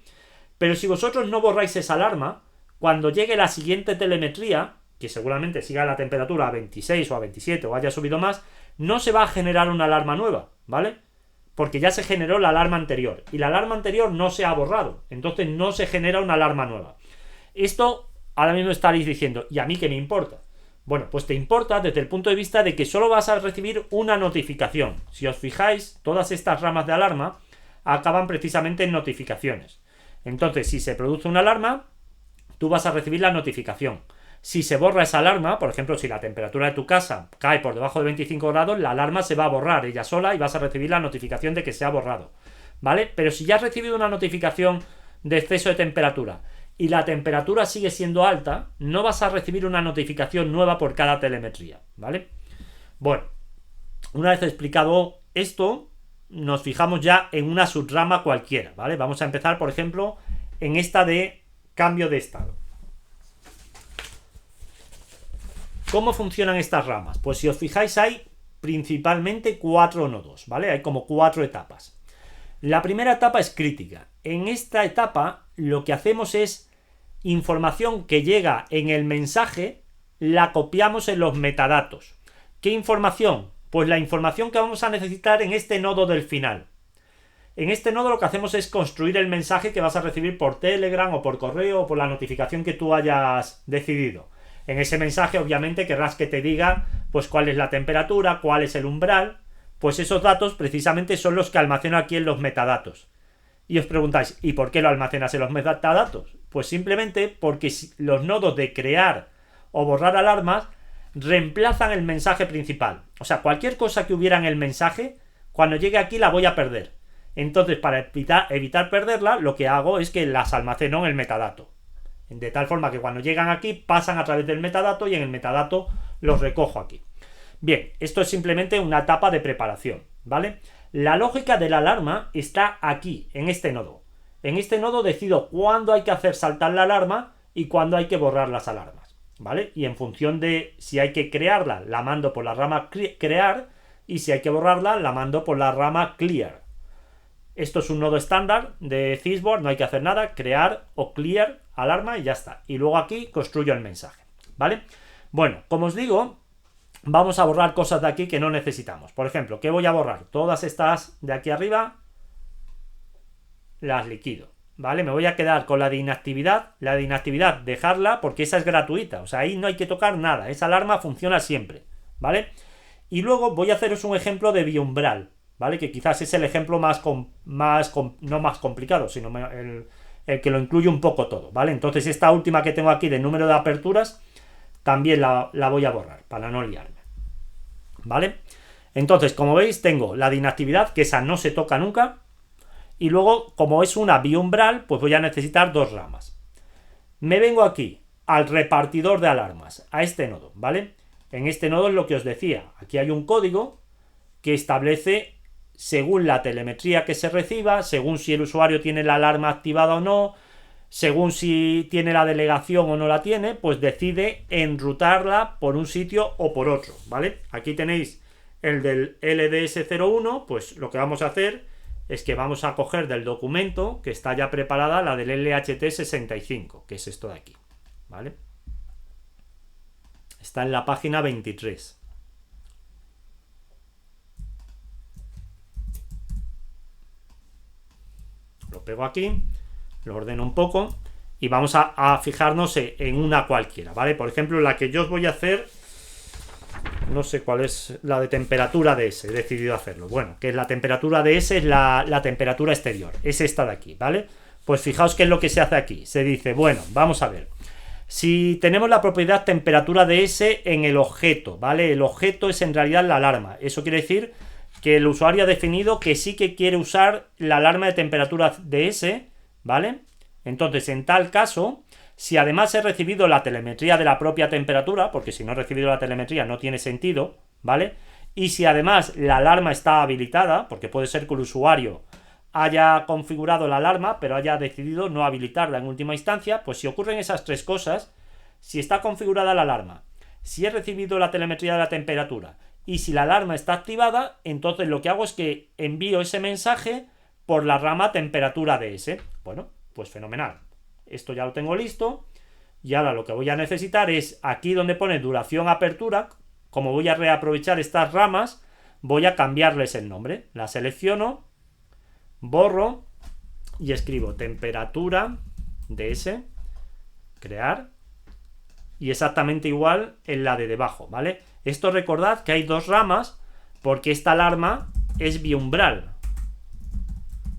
Pero si vosotros no borráis esa alarma, cuando llegue la siguiente telemetría, que seguramente siga la temperatura a 26 o a 27 o haya subido más, no se va a generar una alarma nueva, ¿vale? Porque ya se generó la alarma anterior y la alarma anterior no se ha borrado, entonces no se genera una alarma nueva. Esto ahora mismo estaréis diciendo, ¿y a mí qué me importa? Bueno, pues te importa desde el punto de vista de que solo vas a recibir una notificación. Si os fijáis, todas estas ramas de alarma acaban precisamente en notificaciones. Entonces, si se produce una alarma, tú vas a recibir la notificación. Si se borra esa alarma, por ejemplo, si la temperatura de tu casa cae por debajo de 25 grados, la alarma se va a borrar ella sola y vas a recibir la notificación de que se ha borrado, ¿vale? Pero si ya has recibido una notificación de exceso de temperatura y la temperatura sigue siendo alta, no vas a recibir una notificación nueva por cada telemetría, ¿vale? Bueno, una vez explicado esto, nos fijamos ya en una subrama cualquiera, ¿vale? Vamos a empezar, por ejemplo, en esta de cambio de estado. ¿Cómo funcionan estas ramas? Pues si os fijáis hay principalmente 4 nodos, ¿vale? Hay como 4 etapas. La primera etapa es crítica. En esta etapa lo que hacemos es información que llega en el mensaje, la copiamos en los metadatos. ¿Qué información? Pues la información que vamos a necesitar en este nodo del final. En este nodo lo que hacemos es construir el mensaje que vas a recibir por Telegram o por correo o por la notificación que tú hayas decidido. En ese mensaje obviamente querrás que te diga pues cuál es la temperatura, cuál es el umbral. Pues esos datos precisamente son los que almaceno aquí en los metadatos. Y os preguntáis, ¿y por qué lo almacenas en los metadatos? Pues simplemente porque los nodos de crear o borrar alarmas reemplazan el mensaje principal. O sea, cualquier cosa que hubiera en el mensaje, cuando llegue aquí la voy a perder. Entonces, para evitar perderla, lo que hago es que las almaceno en el metadato. De tal forma que cuando llegan aquí, pasan a través del metadato y en el metadato los recojo aquí. Bien, esto es simplemente una etapa de preparación, ¿vale? La lógica de la alarma está aquí, en este nodo. En este nodo decido cuándo hay que hacer saltar la alarma y cuándo hay que borrar las alarmas, ¿vale? Y en función de si hay que crearla, la mando por la rama crear. y si hay que borrarla, la mando por la rama clear. Esto es un nodo estándar de Thiersboard, no hay que hacer nada, crear o clear alarma y ya está. Y luego aquí construyo el mensaje, ¿vale? Bueno, como os digo, vamos a borrar cosas de aquí que no necesitamos. Por ejemplo, ¿qué voy a borrar? Todas estas de aquí arriba las liquido, ¿vale? Me voy a quedar con la de inactividad. La de inactividad, dejarla porque esa es gratuita. O sea, ahí no hay que tocar nada. Esa alarma funciona siempre, ¿vale? Y luego voy a haceros un ejemplo de biumbral, ¿vale? Que quizás es el ejemplo no más complicado, sino el que lo incluye un poco todo, ¿vale? Entonces esta última que tengo aquí de número de aperturas también la voy a borrar para no liarme, ¿vale? Entonces, como veis, tengo la de inactividad, que esa no se toca nunca. Y luego, como es una biumbral, pues voy a necesitar dos ramas. Me vengo aquí al repartidor de alarmas, a este nodo, ¿vale? En este nodo es lo que os decía. Aquí hay un código que establece, según la telemetría que se reciba, según si el usuario tiene la alarma activada o no, según si tiene la delegación o no la tiene, pues decide enrutarla por un sitio o por otro, ¿vale? Aquí tenéis el del LDS01, pues lo que vamos a hacer es que vamos a coger del documento que está ya preparada la del LHT65, que es esto de aquí, ¿vale? Está en la página 23. Lo pego aquí, lo ordeno un poco y vamos a fijarnos en una cualquiera, ¿vale? Por ejemplo, la que yo os voy a hacer, no sé cuál es la de temperatura de S, he decidido hacerlo. Bueno, que la temperatura de S es la temperatura exterior, es esta de aquí, ¿vale? Pues fijaos qué es lo que se hace aquí. Se dice, bueno, vamos a ver. Si tenemos la propiedad temperatura de S en el objeto, ¿vale? El objeto es en realidad la alarma. Eso quiere decir que el usuario ha definido que sí que quiere usar la alarma de temperatura de S, ¿vale? Entonces, en tal caso, si además he recibido la telemetría de la propia temperatura, porque si no he recibido la telemetría no tiene sentido, ¿vale? Y si además la alarma está habilitada, porque puede ser que el usuario haya configurado la alarma, pero haya decidido no habilitarla en última instancia, pues si ocurren esas tres cosas, si está configurada la alarma, si he recibido la telemetría de la temperatura y si la alarma está activada, entonces lo que hago es que envío ese mensaje por la rama temperatura de S. Bueno, pues fenomenal. Esto ya lo tengo listo. Y ahora lo que voy a necesitar es aquí donde pone duración apertura. Como voy a reaprovechar estas ramas, voy a cambiarles el nombre. La selecciono, borro y escribo temperatura de S, crear, y exactamente igual en la de debajo, ¿vale? Esto recordad que hay dos ramas porque esta alarma es biumbral.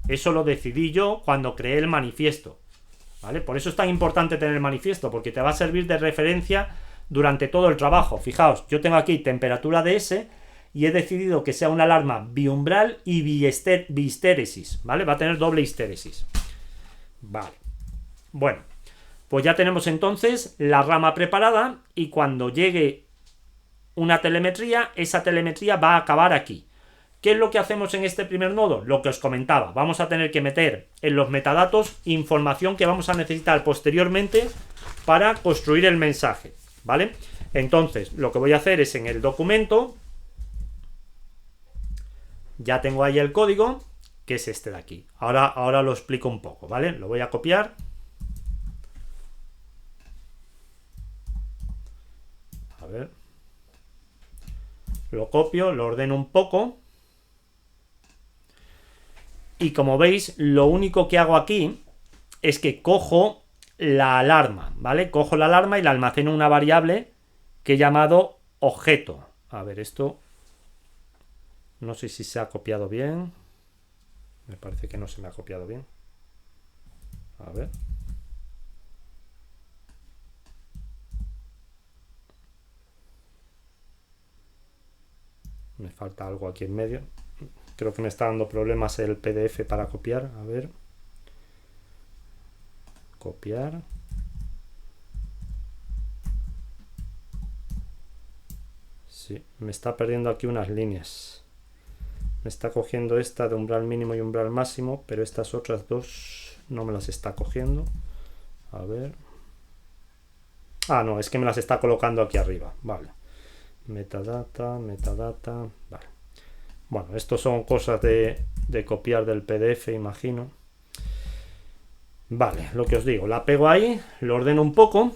Eso lo decidí yo cuando creé el manifiesto, ¿vale? Por eso es tan importante tener el manifiesto, porque te va a servir de referencia durante todo el trabajo. Fijaos, yo tengo aquí temperatura de S y he decidido que sea una alarma biumbral y bihistéresis, ¿vale? Va a tener doble histéresis. Vale. Bueno, pues ya tenemos entonces la rama preparada y cuando llegue una telemetría, esa telemetría va a acabar aquí. ¿Qué es lo que hacemos en este primer nodo? Lo que os comentaba, vamos a tener que meter en los metadatos información que vamos a necesitar posteriormente para construir el mensaje, ¿vale? Entonces, lo que voy a hacer es en el documento, ya tengo ahí el código, que es este de aquí. Ahora lo explico un poco, ¿vale? Lo voy a copiar. A ver. Lo copio, lo ordeno un poco. Y como veis, lo único que hago aquí es que cojo la alarma, ¿vale? Cojo la alarma y la almaceno en una variable que he llamado objeto. A ver, esto no sé si se ha copiado bien. Me parece que no se me ha copiado bien. A ver. Me falta algo aquí en medio. Creo que me está dando problemas el PDF para copiar. A ver. Copiar. Sí, me está perdiendo aquí unas líneas. Me está cogiendo esta de umbral mínimo y umbral máximo, pero estas otras dos no me las está cogiendo. A ver. Ah, no, es que me las está colocando aquí arriba. Vale. Metadata, metadata. Vale. Bueno, esto son cosas de copiar del PDF, imagino. Vale, lo que os digo, la pego ahí, lo ordeno un poco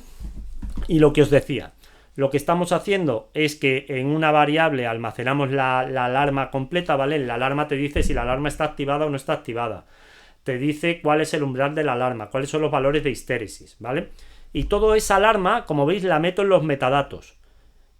y lo que os decía, lo que estamos haciendo es que en una variable almacenamos la alarma completa, ¿vale? La alarma te dice si la alarma está activada o no está activada, te dice cuál es el umbral de la alarma, cuáles son los valores de histéresis, ¿vale? Y toda esa alarma, como veis, la meto en los metadatos.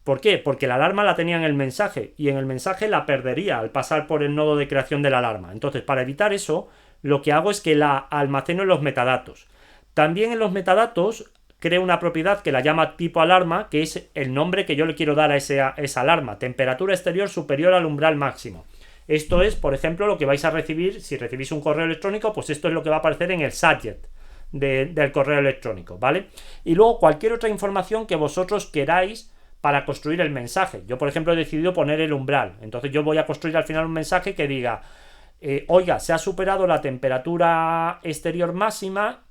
¿Por qué? Porque la alarma la tenía en el mensaje y en el mensaje la perdería al pasar por el nodo de creación de la alarma. Entonces, para evitar eso, lo que hago es que la almaceno en los metadatos. También en los metadatos creo una propiedad que la llama tipo alarma, que es el nombre que yo le quiero dar a esa alarma. Temperatura exterior superior al umbral máximo. Esto es, por ejemplo, lo que vais a recibir si recibís un correo electrónico, pues esto es lo que va a aparecer en el subject del correo electrónico, ¿vale? Y luego cualquier otra información que vosotros queráis para construir el mensaje. Yo, por ejemplo, he decidido poner el umbral. Entonces yo voy a construir al final un mensaje que diga, oiga, se ha superado la temperatura exterior máxima,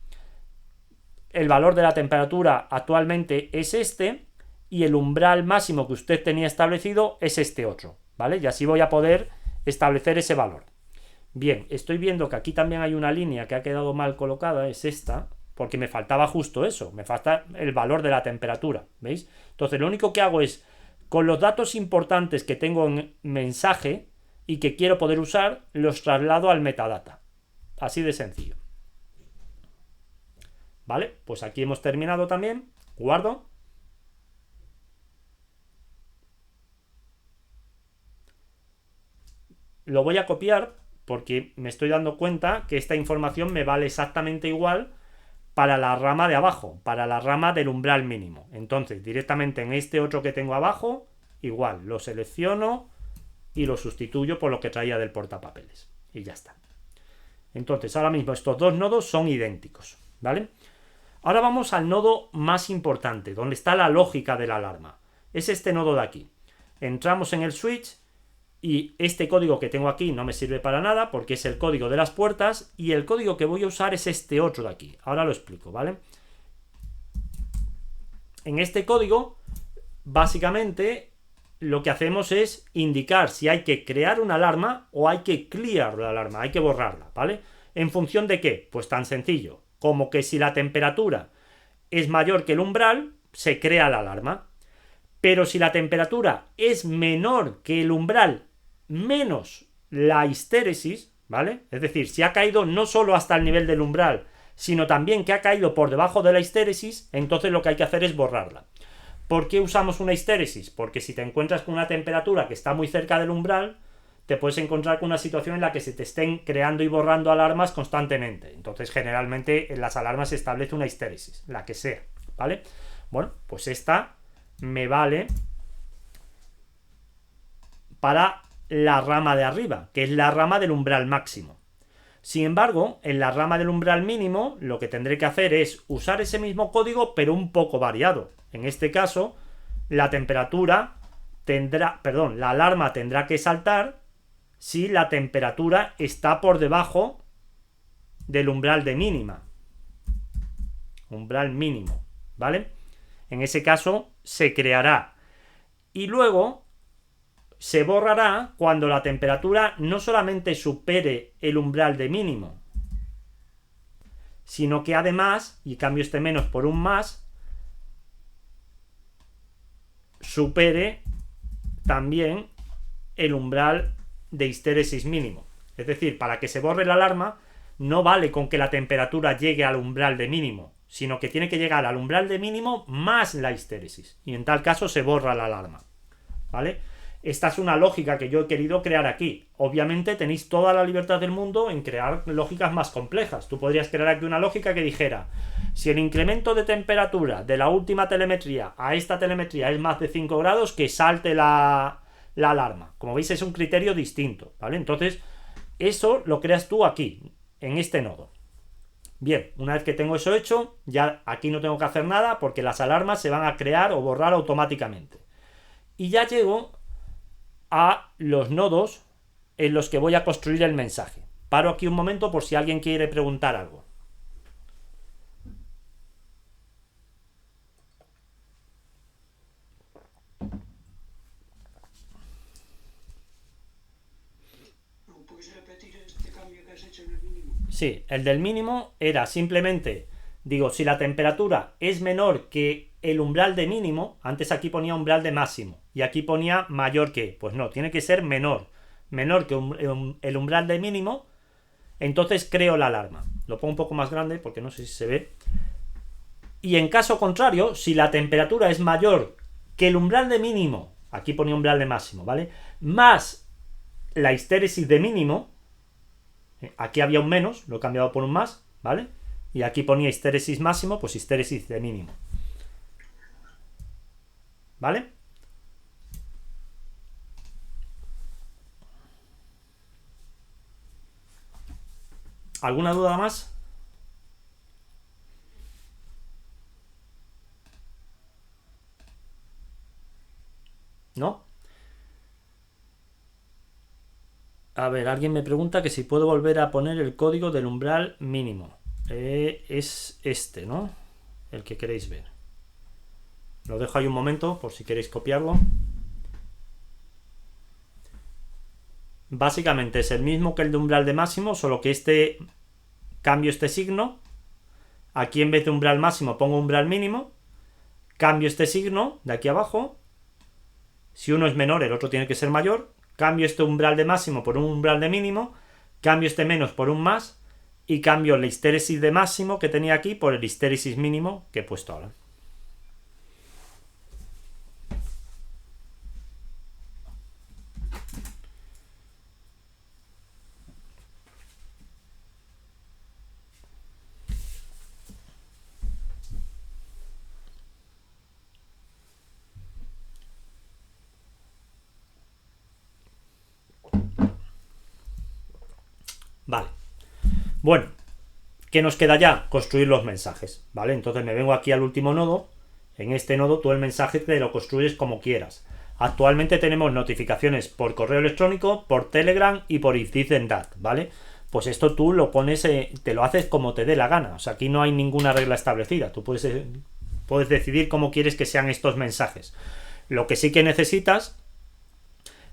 el valor de la temperatura actualmente es este y el umbral máximo que usted tenía establecido es este otro, ¿vale? Y así voy a poder establecer ese valor. Bien, estoy viendo que aquí también hay una línea que ha quedado mal colocada, es esta, porque me faltaba justo eso, me falta el valor de la temperatura, ¿veis? Entonces lo único que hago es, con los datos importantes que tengo en mensaje y que quiero poder usar, los traslado al metadata. Así de sencillo. ¿Vale? Pues aquí hemos terminado también. Guardo. Lo voy a copiar porque me estoy dando cuenta que esta información me vale exactamente igual para la rama de abajo, para la rama del umbral mínimo. Entonces, directamente en este otro que tengo abajo, igual, lo selecciono y lo sustituyo por lo que traía del portapapeles. Y ya está. Entonces, ahora mismo estos dos nodos son idénticos, ¿vale? Ahora vamos al nodo más importante, donde está la lógica de la alarma. Es este nodo de aquí. Entramos en el switch y este código que tengo aquí no me sirve para nada porque es el código de las puertas y el código que voy a usar es este otro de aquí. Ahora lo explico, ¿vale? En este código, básicamente, lo que hacemos es indicar si hay que crear una alarma o hay que clear la alarma, hay que borrarla, ¿vale? ¿En función de qué? Pues tan sencillo como que si la temperatura es mayor que el umbral, se crea la alarma. Pero si la temperatura es menor que el umbral menos la histéresis, ¿vale? Es decir, si ha caído no solo hasta el nivel del umbral, sino también que ha caído por debajo de la histéresis, entonces lo que hay que hacer es borrarla. ¿Por qué usamos una histéresis? Porque si te encuentras con una temperatura que está muy cerca del umbral, te puedes encontrar con una situación en la que se te estén creando y borrando alarmas constantemente. Entonces, generalmente en las alarmas se establece una histéresis, la que sea, ¿vale? Bueno, pues esta me vale para la rama de arriba, que es la rama del umbral máximo. Sin embargo, en la rama del umbral mínimo, lo que tendré que hacer es usar ese mismo código, pero un poco variado. En este caso, la temperatura tendrá, perdón, la alarma tendrá que saltar si la temperatura está por debajo del umbral de mínima. Umbral mínimo, ¿vale? En ese caso se creará. Y luego se borrará cuando la temperatura no solamente supere el umbral de mínimo, sino que además, y cambio este menos por un más, supere también el umbral de histéresis mínimo. Es decir, para que se borre la alarma no vale con que la temperatura llegue al umbral de mínimo, sino que tiene que llegar al umbral de mínimo más la histéresis, y en tal caso se borra la alarma, ¿vale? Esta es una lógica que yo he querido crear aquí. Obviamente tenéis toda la libertad del mundo en crear lógicas más complejas. Tú podrías crear aquí una lógica que dijera: si el incremento de temperatura de la última telemetría a esta telemetría es más de 5 grados, que salte la alarma. Como veis, es un criterio distinto, ¿vale? Entonces, eso lo creas tú aquí, en este nodo. Bien, una vez que tengo eso hecho, ya aquí no tengo que hacer nada porque las alarmas se van a crear o borrar automáticamente. Y ya llego a los nodos en los que voy a construir el mensaje. Paro aquí un momento por si alguien quiere preguntar algo. habías hecho en el mínimo. Sí, el del mínimo era simplemente, digo, si la temperatura es menor que el umbral de mínimo, antes aquí ponía umbral de máximo y aquí ponía mayor que, pues no, tiene que ser menor que el umbral de mínimo, entonces creo la alarma. Lo pongo un poco más grande porque no sé si se ve. Y en caso contrario, si la temperatura es mayor que el umbral de mínimo, aquí ponía umbral de máximo, ¿vale? Más la histéresis de mínimo, aquí había un menos, lo he cambiado por un más, ¿vale? Y aquí ponía histéresis máximo, pues histéresis de mínimo. ¿Vale? ¿Alguna duda más? ¿No? A ver, alguien me pregunta que si puedo volver a poner el código del umbral mínimo. Es este, ¿no? El que queréis ver. Lo dejo ahí un momento por si queréis copiarlo. Básicamente es el mismo que el de umbral de máximo, solo que cambio este signo. Aquí en vez de umbral máximo pongo umbral mínimo. Cambio este signo de aquí abajo. Si uno es menor, el otro tiene que ser mayor. Cambio este umbral de máximo por un umbral de mínimo. Cambio este menos por un más. Y cambio la histéresis de máximo que tenía aquí por el histéresis mínimo que he puesto ahora. Vale. Bueno, ¿qué nos queda ya? Construir los mensajes, ¿vale? Entonces me vengo aquí al último nodo. En este nodo tú el mensaje te lo construyes como quieras. Actualmente tenemos notificaciones por correo electrónico, por Telegram y por If This Then That, ¿vale? Pues esto tú lo pones, te lo haces como te dé la gana. O sea, aquí no hay ninguna regla establecida. Tú puedes decidir cómo quieres que sean estos mensajes. Lo que sí que necesitas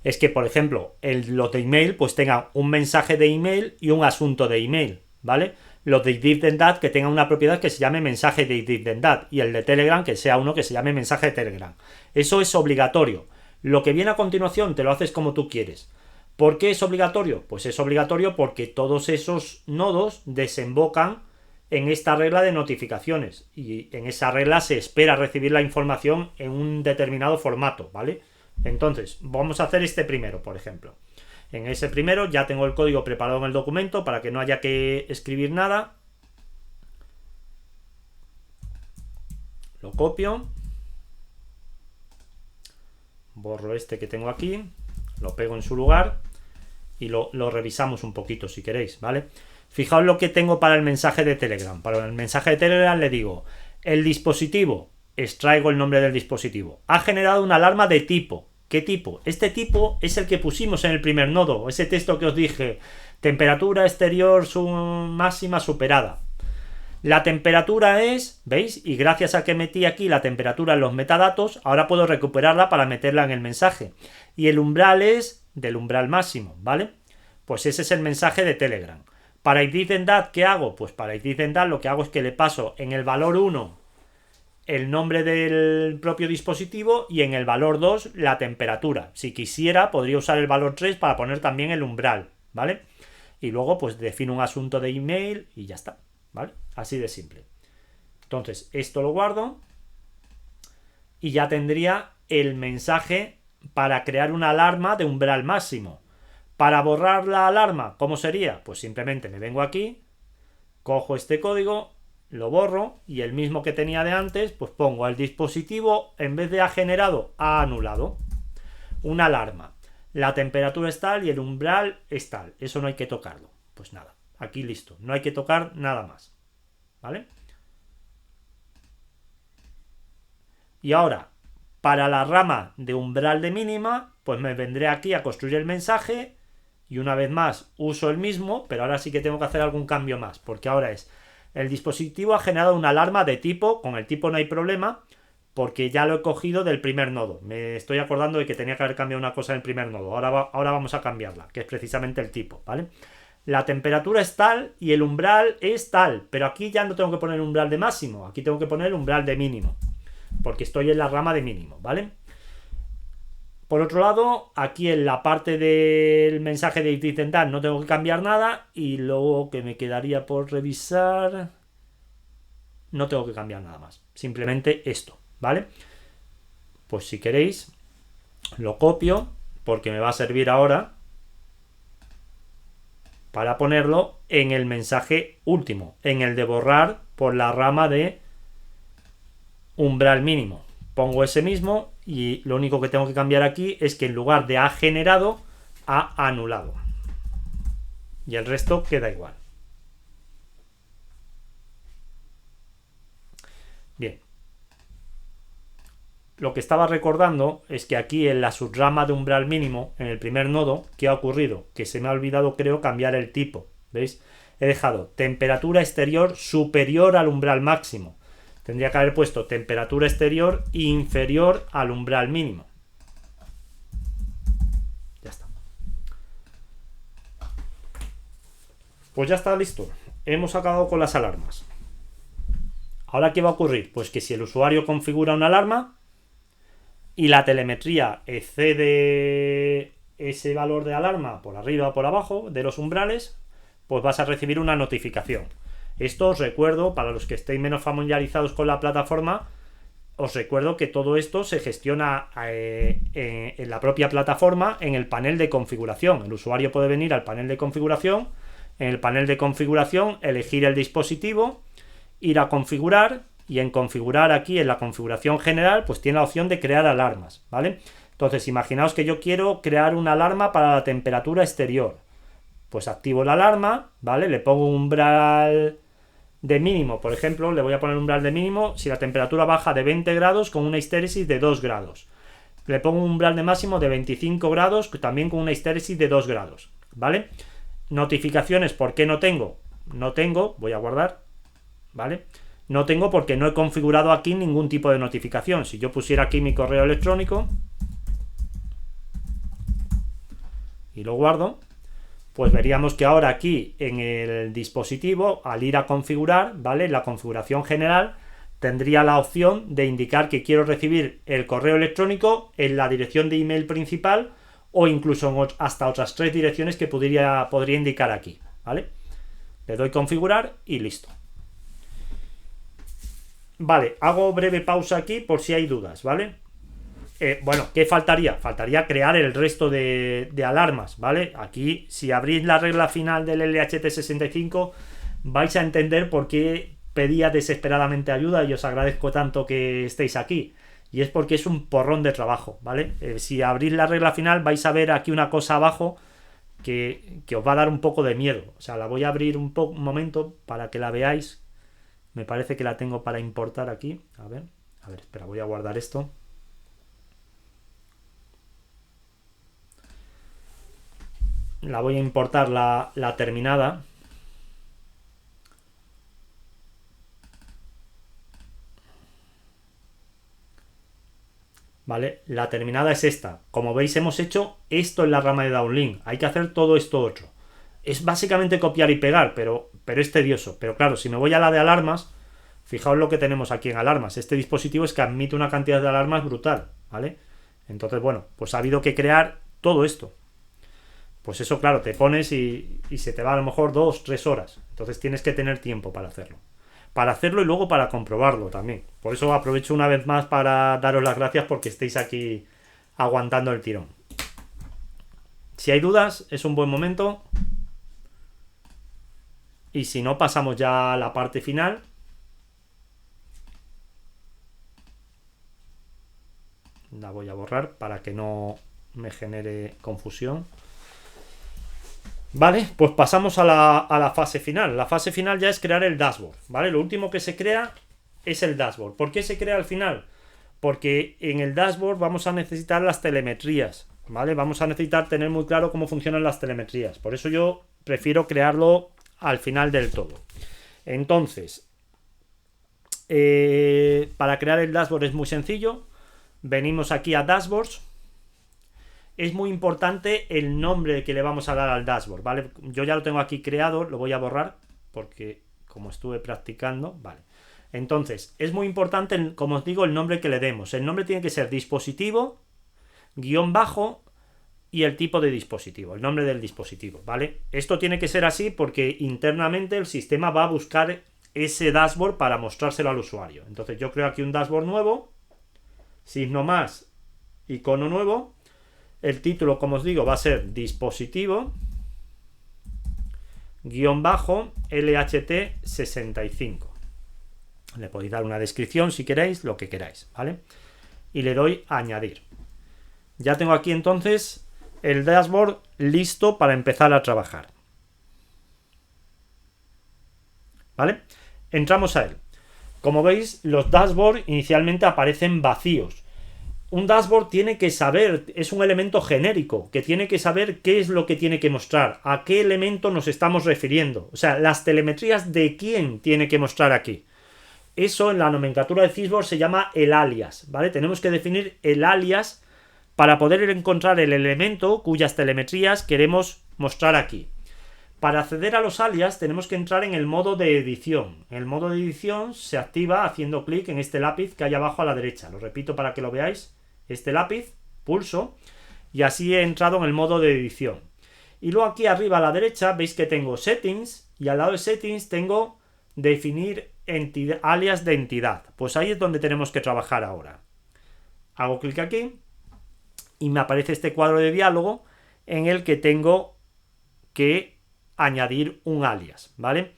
es que, por ejemplo, los de email pues tengan un mensaje de email y un asunto de email, ¿vale? Los de If This Then That que tengan una propiedad que se llame mensaje de If This Then That y el de Telegram que sea uno que se llame mensaje de Telegram. Eso es obligatorio. Lo que viene a continuación te lo haces como tú quieres. ¿Por qué es obligatorio? Pues es obligatorio porque todos esos nodos desembocan en esta regla de notificaciones y en esa regla se espera recibir la información en un determinado formato, ¿vale? Entonces, vamos a hacer este primero, por ejemplo. En ese primero ya tengo el código preparado en el documento para que no haya que escribir nada. Lo copio. Borro este que tengo aquí. Lo pego en su lugar. Y lo revisamos un poquito si queréis, ¿vale? Fijaos lo que tengo para el mensaje de Telegram. Para el mensaje de Telegram le digo, el dispositivo, extraigo el nombre del dispositivo, ha generado una alarma de tipo. ¿Qué tipo? Este tipo es el que pusimos en el primer nodo, ese texto que os dije, temperatura exterior máxima superada. La temperatura es, ¿veis? Y gracias a que metí aquí la temperatura en los metadatos, ahora puedo recuperarla para meterla en el mensaje. Y el umbral es del umbral máximo, ¿vale? Pues ese es el mensaje de Telegram. Para If This Then That, ¿qué hago? Pues para If This Then That lo que hago es que le paso en el valor 1 el nombre del propio dispositivo y en el valor 2 la temperatura. Si quisiera, podría usar el valor 3 para poner también el umbral, ¿vale? Y luego pues defino un asunto de email y ya está, ¿vale? Así de simple. Entonces, esto lo guardo y ya tendría el mensaje para crear una alarma de umbral máximo. Para borrar la alarma, ¿cómo sería? Pues simplemente me vengo aquí, cojo este código, lo borro y el mismo que tenía de antes, pues pongo el dispositivo, en vez de ha generado, ha anulado. Una alarma. La temperatura es tal y el umbral es tal. Eso no hay que tocarlo. Pues nada, aquí listo. No hay que tocar nada más. ¿Vale? Y ahora, para la rama de umbral de mínima, pues me vendré aquí a construir el mensaje y una vez más uso el mismo, pero ahora sí que tengo que hacer algún cambio más, porque ahora es el dispositivo ha generado una alarma de tipo, con el tipo no hay problema, porque ya lo he cogido del primer nodo. Me estoy acordando de que tenía que haber cambiado una cosa en el primer nodo. Ahora vamos a cambiarla, que es precisamente el tipo, ¿vale? la temperatura es tal y el umbral es tal, pero aquí ya no tengo que poner el umbral de máximo, aquí tengo que poner el umbral de mínimo, porque estoy en la rama de mínimo, ¿vale? Por otro lado, aquí en la parte del mensaje de if then that no tengo que cambiar nada, y luego que me quedaría por revisar, no tengo que cambiar nada más, simplemente esto, ¿vale? Pues si queréis lo copio, porque me va a servir ahora para ponerlo en el mensaje último, en el de borrar por la rama de umbral mínimo. Pongo ese mismo y lo único que tengo que cambiar aquí es que en lugar de ha generado, ha anulado. Y el resto queda igual. Bien. Lo que estaba recordando es que aquí en la subrama de umbral mínimo, en el primer nodo, ¿qué ha ocurrido? Que se me ha olvidado, creo, cambiar el tipo. ¿Veis? He dejado temperatura exterior superior al umbral máximo. Tendría que haber puesto temperatura exterior inferior al umbral mínimo. Ya está. Pues ya está listo. Hemos acabado con las alarmas. ¿Ahora qué va a ocurrir? Pues que si el usuario configura una alarma y la telemetría excede ese valor de alarma por arriba o por abajo de los umbrales, pues vas a recibir una notificación. Esto os recuerdo, para los que estéis menos familiarizados con la plataforma, os recuerdo que todo esto se gestiona en la propia plataforma, en el panel de configuración. El usuario puede venir al panel de configuración, en el panel de configuración elegir el dispositivo, ir a configurar, y en configurar aquí en la configuración general pues tiene la opción de crear alarmas, ¿vale? Entonces imaginaos que yo quiero crear una alarma para la temperatura exterior, pues activo la alarma, ¿vale? Le pongo un umbral de mínimo, por ejemplo, le voy a poner un umbral de mínimo si la temperatura baja de 20 grados con una histéresis de 2 grados. Le pongo un umbral de máximo de 25 grados también con una histéresis de 2 grados, ¿vale? Notificaciones, ¿por qué no tengo? No tengo, voy a guardar, ¿vale? No tengo porque no he configurado aquí ningún tipo de notificación. Si yo pusiera aquí mi correo electrónico y lo guardo, pues veríamos que ahora aquí en el dispositivo, al ir a configurar, ¿vale? La configuración general tendría la opción de indicar que quiero recibir el correo electrónico en la dirección de email principal o incluso hasta otras 3 direcciones que podría indicar aquí, ¿vale? Le doy configurar y listo. Vale, hago breve pausa aquí por si hay dudas, ¿vale? Bueno, ¿qué faltaría? Faltaría crear el resto de alarmas, ¿vale? Aquí, si abrís la regla final del LHT65, vais a entender por qué pedía desesperadamente ayuda y os agradezco tanto que estéis aquí. Y es porque es un porrón de trabajo, ¿vale? Si abrís la regla final vais a ver aquí una cosa abajo que os va a dar un poco de miedo. O sea, la voy a abrir un momento para que la veáis. Me parece que la tengo para importar aquí. A ver, espera, voy a guardar esto. La voy a importar la terminada. ¿Vale? La terminada es esta. Como veis, hemos hecho esto en la rama de downlink. Hay que hacer todo esto otro. Es básicamente copiar y pegar, pero es tedioso. Pero claro, si me voy a la de alarmas, fijaos lo que tenemos aquí en alarmas. Este dispositivo es que admite una cantidad de alarmas brutal, ¿vale? Entonces, bueno, pues ha habido que crear todo esto. Pues eso, claro, te pones y se te va a lo mejor 2-3 horas. Entonces tienes que tener tiempo para hacerlo. Para hacerlo y luego para comprobarlo también. Por eso aprovecho una vez más para daros las gracias porque estéis aquí aguantando el tirón. Si hay dudas, es un buen momento. Y si no, pasamos ya a la parte final. La voy a borrar para que no me genere confusión. Vale, pues pasamos a la fase final. La fase final ya es crear el dashboard, ¿vale? Lo último que se crea es el dashboard. ¿Por qué se crea al final? Porque en el dashboard vamos a necesitar las telemetrías, ¿vale? Vamos a necesitar tener muy claro cómo funcionan las telemetrías. Por eso yo prefiero crearlo al final del todo. Entonces, para crear el dashboard es muy sencillo. Venimos aquí a Dashboards es muy importante el nombre que le vamos a dar al dashboard, ¿vale? Yo ya lo tengo aquí creado, lo voy a borrar porque como estuve practicando, vale. Entonces, es muy importante, como os digo, el nombre que le demos. El nombre tiene que ser dispositivo, guión bajo y el tipo de dispositivo, el nombre del dispositivo, ¿vale? Esto tiene que ser así porque internamente el sistema va a buscar ese dashboard para mostrárselo al usuario. Entonces yo creo aquí un dashboard nuevo, signo más, icono nuevo. El título, como os digo, va a ser dispositivo guión bajo LHT65. Le podéis dar una descripción si queréis, lo que queráis, ¿vale? Y le doy a añadir. Ya tengo aquí entonces el dashboard listo para empezar a trabajar. ¿Vale? Entramos a él. Como veis, los dashboards inicialmente aparecen vacíos. Un dashboard tiene que saber, es un elemento genérico, que tiene que saber qué es lo que tiene que mostrar, a qué elemento nos estamos refiriendo. O sea, las telemetrías de quién tiene que mostrar aquí. Eso en la nomenclatura de Sysboard se llama el alias, ¿vale? Tenemos que definir el alias para poder encontrar el elemento cuyas telemetrías queremos mostrar aquí. Para acceder a los alias tenemos que entrar en el modo de edición. El modo de edición se activa haciendo clic en este lápiz que hay abajo a la derecha. Lo repito para que lo veáis. Este lápiz, pulso, y así he entrado en el modo de edición. Y luego aquí arriba a la derecha veis que tengo settings y al lado de settings tengo definir alias de entidad. Pues ahí es donde tenemos que trabajar ahora. Hago clic aquí y me aparece este cuadro de diálogo en el que tengo que añadir un alias, ¿vale?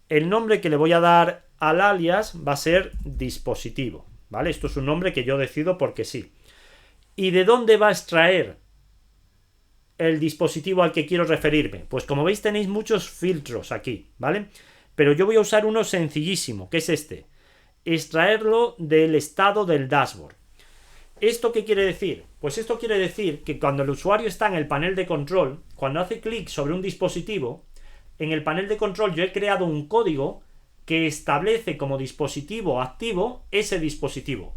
El nombre que le voy a dar al alias va a ser dispositivo, ¿vale? Esto es un nombre que yo decido porque sí. ¿Y de dónde va a extraer el dispositivo al que quiero referirme? Pues como veis tenéis muchos filtros aquí, ¿vale? Pero yo voy a usar uno sencillísimo, que es este. Extraerlo del estado del dashboard. ¿Esto qué quiere decir? Pues esto quiere decir que cuando el usuario está en el panel de control, cuando hace clic sobre un dispositivo, en el panel de control yo he creado un código que establece como dispositivo activo ese dispositivo.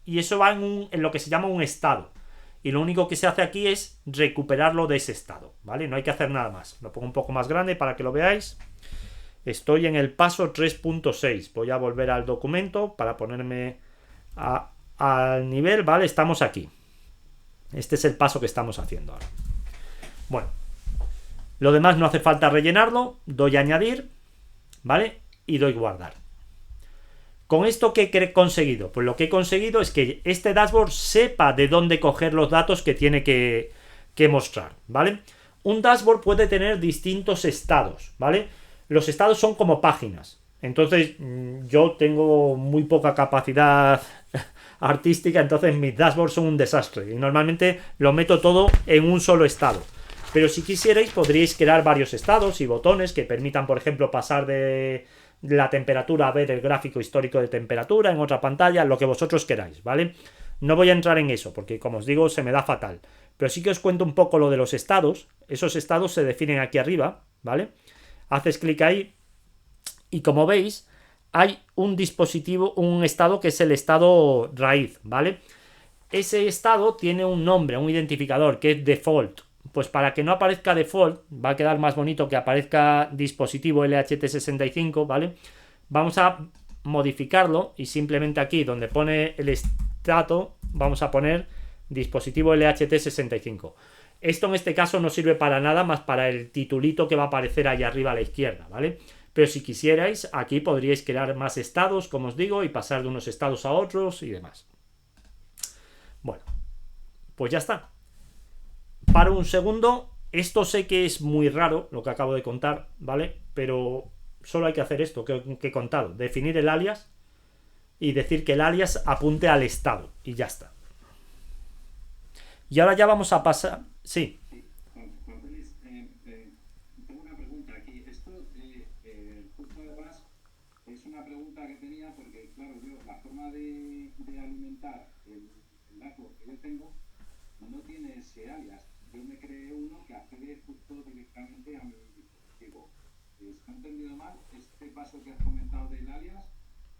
Y eso va en lo que se llama un estado. Y lo único que se hace aquí es recuperarlo de ese estado, ¿vale? No hay que hacer nada más. Lo pongo un poco más grande para que lo veáis. Estoy en el paso 3.6. Voy a volver al documento para ponerme al nivel, ¿vale? Estamos aquí. Este es el paso que estamos haciendo ahora. Bueno, lo demás no hace falta rellenarlo. Doy a añadir, ¿vale? Y doy guardar. ¿Con esto qué he conseguido? Pues lo que he conseguido es que este dashboard sepa de dónde coger los datos que tiene que mostrar, ¿vale? Un dashboard puede tener distintos estados, ¿vale? Los estados son como páginas. Entonces, yo tengo muy poca capacidad artística, entonces mis dashboards son un desastre. Y normalmente lo meto todo en un solo estado. Pero si quisierais, podríais crear varios estados y botones que permitan, por ejemplo, pasar de la temperatura a ver el gráfico histórico de temperatura en otra pantalla, lo que vosotros queráis, ¿vale? No voy a entrar en eso porque, como os digo, se me da fatal. Pero sí que os cuento un poco lo de los estados. Esos estados se definen aquí arriba, ¿vale? Haces clic ahí y, como veis, hay un dispositivo, un estado que es el estado raíz, ¿vale? Ese estado tiene un nombre, un identificador que es default. Pues para que no aparezca default, va a quedar más bonito que aparezca dispositivo LHT65, ¿vale? Vamos a modificarlo y simplemente aquí donde pone el estado vamos a poner dispositivo LHT65. Esto en este caso no sirve para nada más para el titulito que va a aparecer ahí arriba a la izquierda, ¿vale? Pero si quisierais, aquí podríais crear más estados, como os digo, y pasar de unos estados a otros y demás. Bueno, pues ya está. Paro un segundo. Esto sé que es muy raro lo que acabo de contar, ¿vale? Pero solo hay que hacer esto que he contado. Definir el alias y decir que el alias apunte al estado. Y ya está. Y ahora ya vamos a pasar... Sí. Juan Félix, tengo una pregunta aquí. Esto, justo además, es una pregunta que tenía porque, claro, yo la forma de alimentar el dato que yo tengo no tiene ese alias. Yo me creé uno que accede justo directamente a mi dispositivo. Si no he entendido mal, este paso que has comentado del alias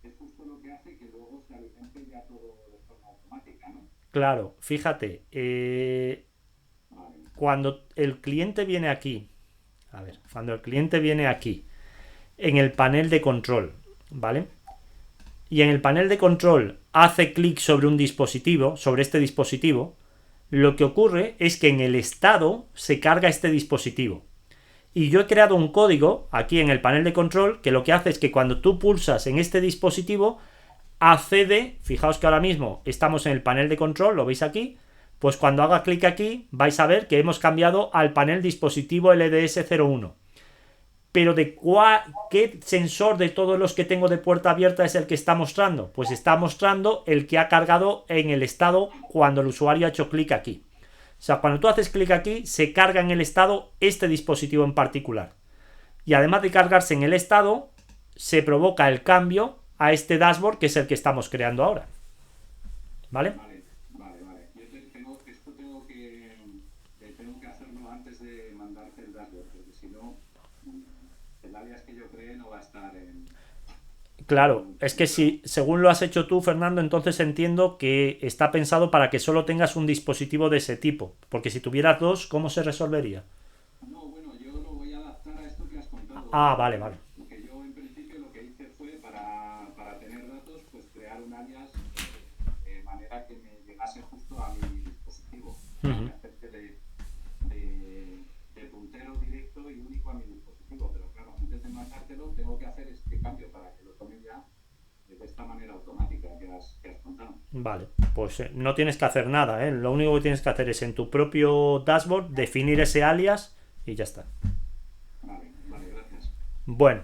es justo lo que hace que luego se alimente ya todo de forma automática, ¿no? Claro, fíjate, cuando el cliente viene aquí, a ver, cuando el cliente viene aquí, en el panel de control, ¿vale? Y en el panel de control hace clic sobre un dispositivo, sobre este dispositivo, lo que ocurre es que en el estado se carga este dispositivo. Y yo he creado un código aquí en el panel de control que lo que hace es que cuando tú pulsas en este dispositivo, accede, fijaos que ahora mismo estamos en el panel de control, lo veis aquí, pues cuando haga clic aquí vais a ver que hemos cambiado al panel dispositivo LDS01. Pero ¿qué sensor de todos los que tengo de puerta abierta es el que está mostrando? Pues está mostrando el que ha cargado en el estado cuando el usuario ha hecho clic aquí. O sea, cuando tú haces clic aquí, se carga en el estado este dispositivo en particular. Y además de cargarse en el estado, se provoca el cambio a este dashboard que es el que estamos creando ahora. ¿Vale? Vale. Yo esto tengo que hacerlo antes de mandarte el dashboard, porque si no, el alias que yo cree no va a estar en... Claro, es que si según lo has hecho tú, Fernando, entonces entiendo que está pensado para que solo tengas un dispositivo de ese tipo. Porque si tuvieras dos, ¿cómo se resolvería? No, bueno, yo lo voy a adaptar a esto que has contado. Ah, vale. Porque yo en principio lo que hice fue para tener datos, pues crear un alias de manera que me llegase justo a mi dispositivo. Una especie de puntero directo y único a mi dispositivo. Pero claro, antes de mandártelo tengo que hacer este cambio para que lo tome ya de esta manera automática que has contado. Vale, pues no tienes que hacer nada, ¿eh? Lo único que tienes que hacer es en tu propio dashboard definir ese alias y ya está. Vale, gracias. Bueno.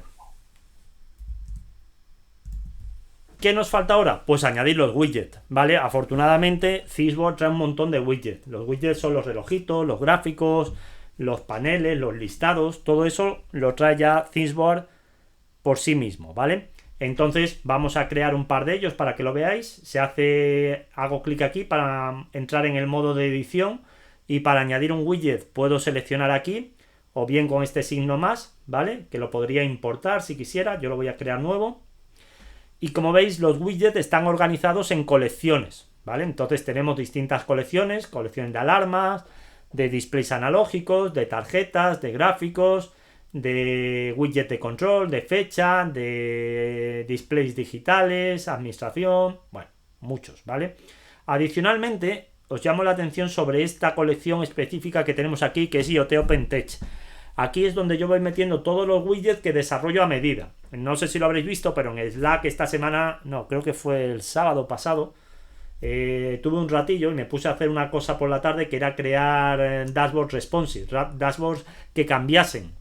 ¿Qué nos falta ahora? Pues añadir los widgets, ¿vale? Afortunadamente, Thingboard trae un montón de widgets. Los widgets son los relojitos, los gráficos, los paneles, los listados, todo eso lo trae ya Thingboard por sí mismo, ¿vale? Entonces vamos a crear un par de ellos para que lo veáis. Hago clic aquí para entrar en el modo de edición y para añadir un widget puedo seleccionar aquí o bien con este signo más, ¿vale? Que lo podría importar si quisiera, yo lo voy a crear nuevo. Y como veis, los widgets están organizados en colecciones, ¿vale? Entonces tenemos distintas colecciones de alarmas, de displays analógicos, de tarjetas, de gráficos, de widget de control, de fecha, de displays digitales, administración, bueno, muchos, ¿vale? Adicionalmente, os llamo la atención sobre esta colección específica que tenemos aquí, que es IoT OpenTech. Aquí es donde yo voy metiendo todos los widgets que desarrollo a medida. No sé si lo habréis visto, pero en Slack esta semana, no, creo que fue el sábado pasado, tuve un ratillo y me puse a hacer una cosa por la tarde que era crear dashboards responsive, dashboards que cambiasen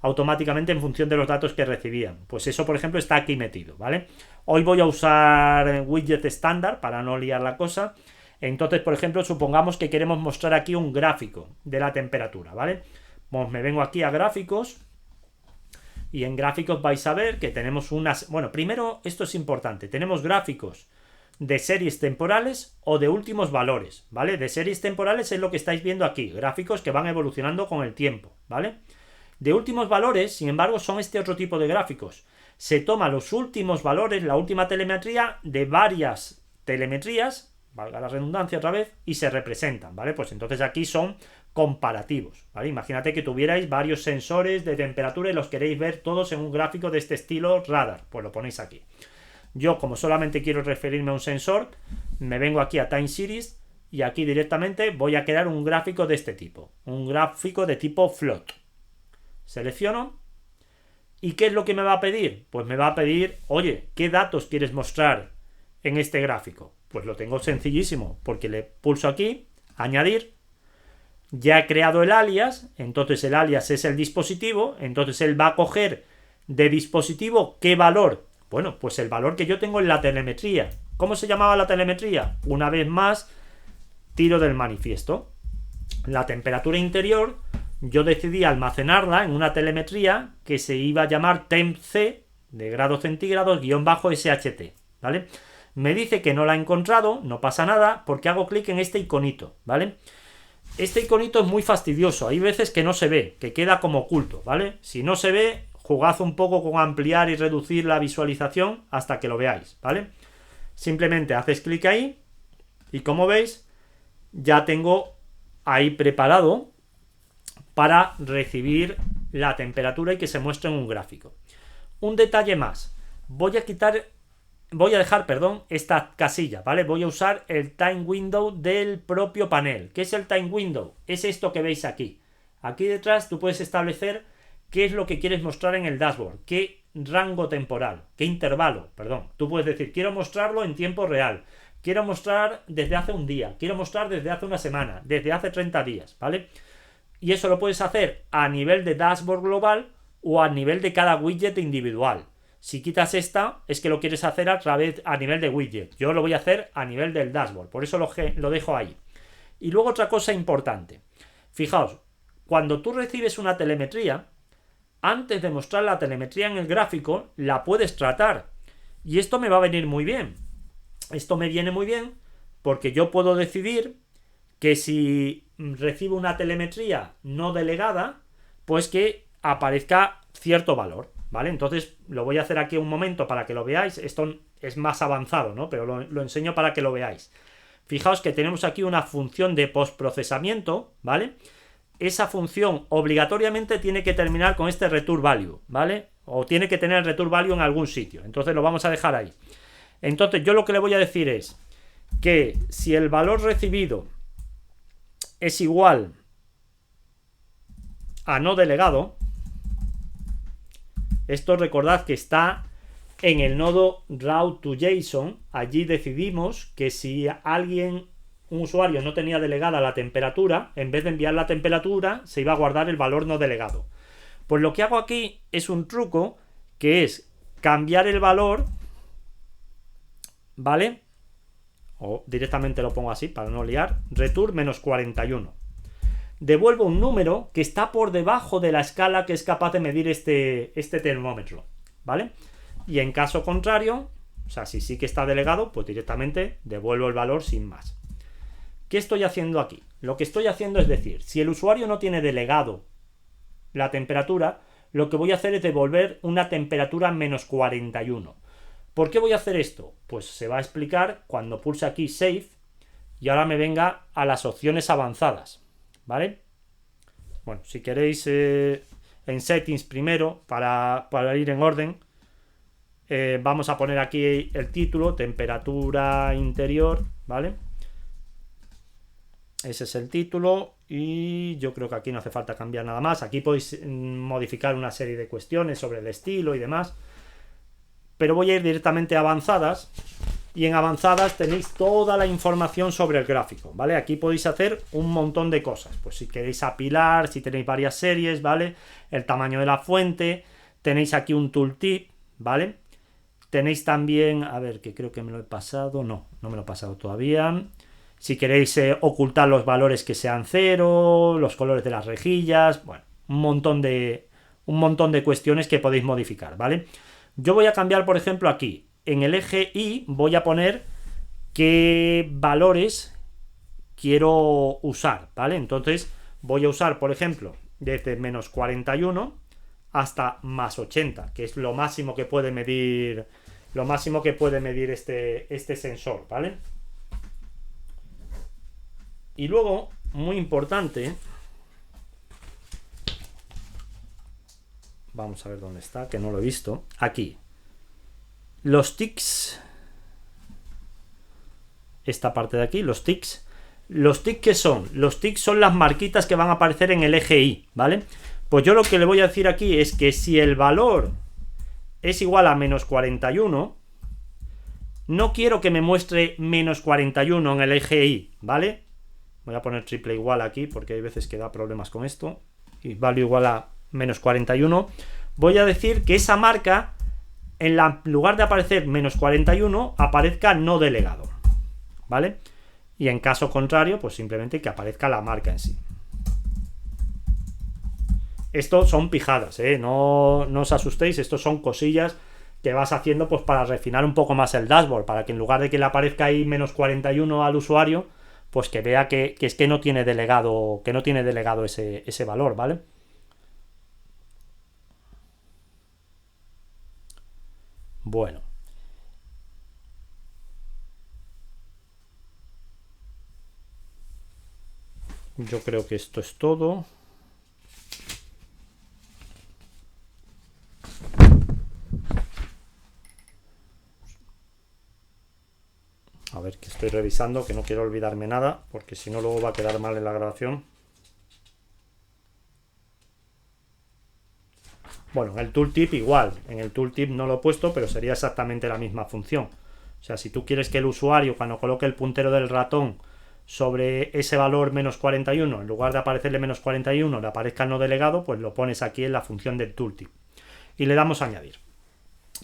automáticamente en función de los datos que recibían. Pues eso, por ejemplo, está aquí metido, ¿vale? Hoy voy a usar widget estándar para no liar la cosa. Entonces, por ejemplo, supongamos que queremos mostrar aquí un gráfico de la temperatura, ¿vale? Pues me vengo aquí a gráficos y en gráficos vais a ver que tenemos unas... Bueno, primero, esto es importante. Tenemos gráficos de series temporales o de últimos valores, ¿vale? De series temporales es lo que estáis viendo aquí. Gráficos que van evolucionando con el tiempo, ¿vale? De últimos valores, sin embargo, son este otro tipo de gráficos. Se toma los últimos valores, la última telemetría de varias telemetrías, valga la redundancia otra vez, y se representan, ¿vale? Pues entonces aquí son comparativos, ¿vale? Imagínate que tuvierais varios sensores de temperatura y los queréis ver todos en un gráfico de este estilo radar, pues lo ponéis aquí. Yo, como solamente quiero referirme a un sensor, me vengo aquí a Time Series y aquí directamente voy a crear un gráfico de este tipo, un gráfico de tipo float. Selecciono. ¿Y qué es lo que me va a pedir? Pues me va a pedir, oye, ¿qué datos quieres mostrar en este gráfico? Pues lo tengo sencillísimo, porque le pulso aquí, añadir. Ya he creado el alias, entonces el alias es el dispositivo, entonces él va a coger de dispositivo ¿qué valor? Bueno, pues el valor que yo tengo en la telemetría. ¿Cómo se llamaba la telemetría? Una vez más, tiro del manifiesto. La temperatura interior yo decidí almacenarla en una telemetría que se iba a llamar temp-c de grados centígrados _SHT, ¿vale? Me dice que no la ha encontrado, no pasa nada, porque hago clic en este iconito, ¿vale? Este iconito es muy fastidioso, hay veces que no se ve, que queda como oculto, ¿vale? Si no se ve, jugad un poco con ampliar y reducir la visualización hasta que lo veáis, ¿vale? Simplemente haces clic ahí y como veis, ya tengo ahí preparado para recibir la temperatura y que se muestre en un gráfico. Un detalle más, voy a dejar, perdón, esta casilla, ¿vale? Voy a usar el time window del propio panel. ¿Qué es el time window? Es esto que veis aquí. Aquí detrás tú puedes establecer qué es lo que quieres mostrar en el dashboard, qué rango temporal, qué intervalo, perdón. Tú puedes decir, quiero mostrarlo en tiempo real, quiero mostrar desde hace un día, quiero mostrar desde hace una semana, desde hace 30 días, ¿vale? Y eso lo puedes hacer a nivel de dashboard global o a nivel de cada widget individual. Si quitas esta, es que lo quieres hacer a nivel de widget. Yo lo voy a hacer a nivel del dashboard, por eso lo dejo ahí. Y luego otra cosa importante. Fijaos, cuando tú recibes una telemetría, antes de mostrar la telemetría en el gráfico, la puedes tratar. Y esto me va a venir muy bien. Esto me viene muy bien porque yo puedo decidir que si recibo una telemetría no delegada, pues que aparezca cierto valor, ¿vale? Entonces lo voy a hacer aquí un momento para que lo veáis. Esto es más avanzado, ¿no? Pero lo enseño para que lo veáis. Fijaos que tenemos aquí una función de postprocesamiento, ¿vale? Esa función obligatoriamente tiene que terminar con este return value, ¿vale? O tiene que tener el return value en algún sitio. Entonces lo vamos a dejar ahí. Entonces yo lo que le voy a decir es que si el valor recibido es igual a no delegado, esto recordad que está en el nodo route to JSON. Allí decidimos que si un usuario no tenía delegada la temperatura, en vez de enviar la temperatura, se iba a guardar el valor no delegado. Pues lo que hago aquí es un truco, que es cambiar el valor, ¿vale? O directamente lo pongo así para no liar, return menos 41. Devuelvo un número que está por debajo de la escala que es capaz de medir este termómetro, ¿vale? Y en caso contrario, o sea, si sí que está delegado, pues directamente devuelvo el valor sin más. ¿Qué estoy haciendo aquí? Lo que estoy haciendo es decir, si el usuario no tiene delegado la temperatura, lo que voy a hacer es devolver una temperatura menos 41. ¿Por qué voy a hacer esto? Pues se va a explicar cuando pulse aquí Save y ahora me venga a las opciones avanzadas, ¿vale? Bueno, si queréis en Settings primero, para ir en orden, vamos a poner aquí el título, temperatura interior, ¿vale? Ese es el título y yo creo que aquí no hace falta cambiar nada más. Aquí podéis modificar una serie de cuestiones sobre el estilo y demás. Pero voy a ir directamente a avanzadas y en avanzadas tenéis toda la información sobre el gráfico, ¿vale? Aquí podéis hacer un montón de cosas. Pues si queréis apilar, si tenéis varias series, ¿vale? El tamaño de la fuente. Tenéis aquí un tooltip, ¿vale? Tenéis también, a ver, que creo que me lo he pasado. No me lo he pasado todavía. Si queréis ocultar los valores que sean 0, los colores de las rejillas, bueno, un montón de cuestiones que podéis modificar, ¿vale? Yo voy a cambiar, por ejemplo, aquí, en el eje Y, voy a poner qué valores quiero usar, ¿vale? Entonces, voy a usar, por ejemplo, desde menos 41 hasta más 80, que es lo máximo que puede medir, este sensor, ¿vale? Y luego, muy importante, vamos a ver dónde está, que no lo he visto. Aquí. Los ticks. Esta parte de aquí, los ticks. ¿Los ticks qué son? Los ticks son las marquitas que van a aparecer en el eje Y, ¿vale? Pues yo lo que le voy a decir aquí es que si el valor es igual a menos 41, no quiero que me muestre menos 41 en el eje Y, ¿vale? Voy a poner triple igual aquí porque hay veces que da problemas con esto. Y value igual a menos 41. Voy a decir que esa marca, en lugar de aparecer menos 41, aparezca no delegado, ¿vale? Y en caso contrario, pues simplemente que aparezca la marca en sí. Esto son pijadas, no os asustéis, estos son cosillas que vas haciendo pues para refinar un poco más el dashboard, para que en lugar de que le aparezca ahí menos 41 al usuario, pues que vea que es que no tiene delegado, ese valor, ¿vale? Bueno. Yo creo que esto es todo. Estoy revisando, que no quiero olvidarme nada, porque si no luego va a quedar mal en la grabación. Bueno, en el tooltip igual. En el tooltip no lo he puesto, pero sería exactamente la misma función. O sea, si tú quieres que el usuario, cuando coloque el puntero del ratón sobre ese valor menos 41, en lugar de aparecerle menos 41, le aparezca el no delegado, pues lo pones aquí en la función del tooltip. Y le damos a añadir.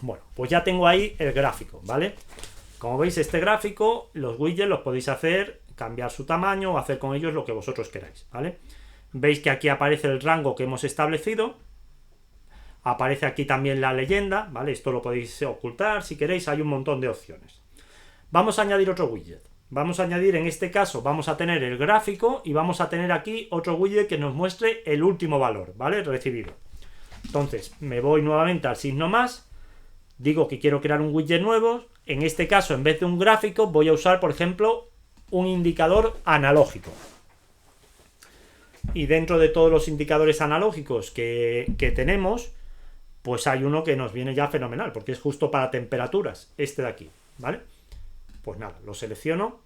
Bueno, pues ya tengo ahí el gráfico, ¿vale? Como veis, este gráfico, los widgets los podéis hacer, cambiar su tamaño o hacer con ellos lo que vosotros queráis, ¿vale? Veis que aquí aparece el rango que hemos establecido. Aparece aquí también la leyenda, ¿vale? Esto lo podéis ocultar si queréis, hay un montón de opciones. Vamos a añadir otro widget. Vamos a añadir, en este caso, vamos a tener el gráfico y vamos a tener aquí otro widget que nos muestre el último valor, ¿vale? Recibido. Entonces, me voy nuevamente al signo más, digo que quiero crear un widget nuevo. En este caso, en vez de un gráfico, voy a usar, por ejemplo, un indicador analógico. Y dentro de todos los indicadores analógicos que tenemos, pues hay uno que nos viene ya fenomenal, porque es justo para temperaturas, este de aquí, ¿vale? Pues nada, lo selecciono.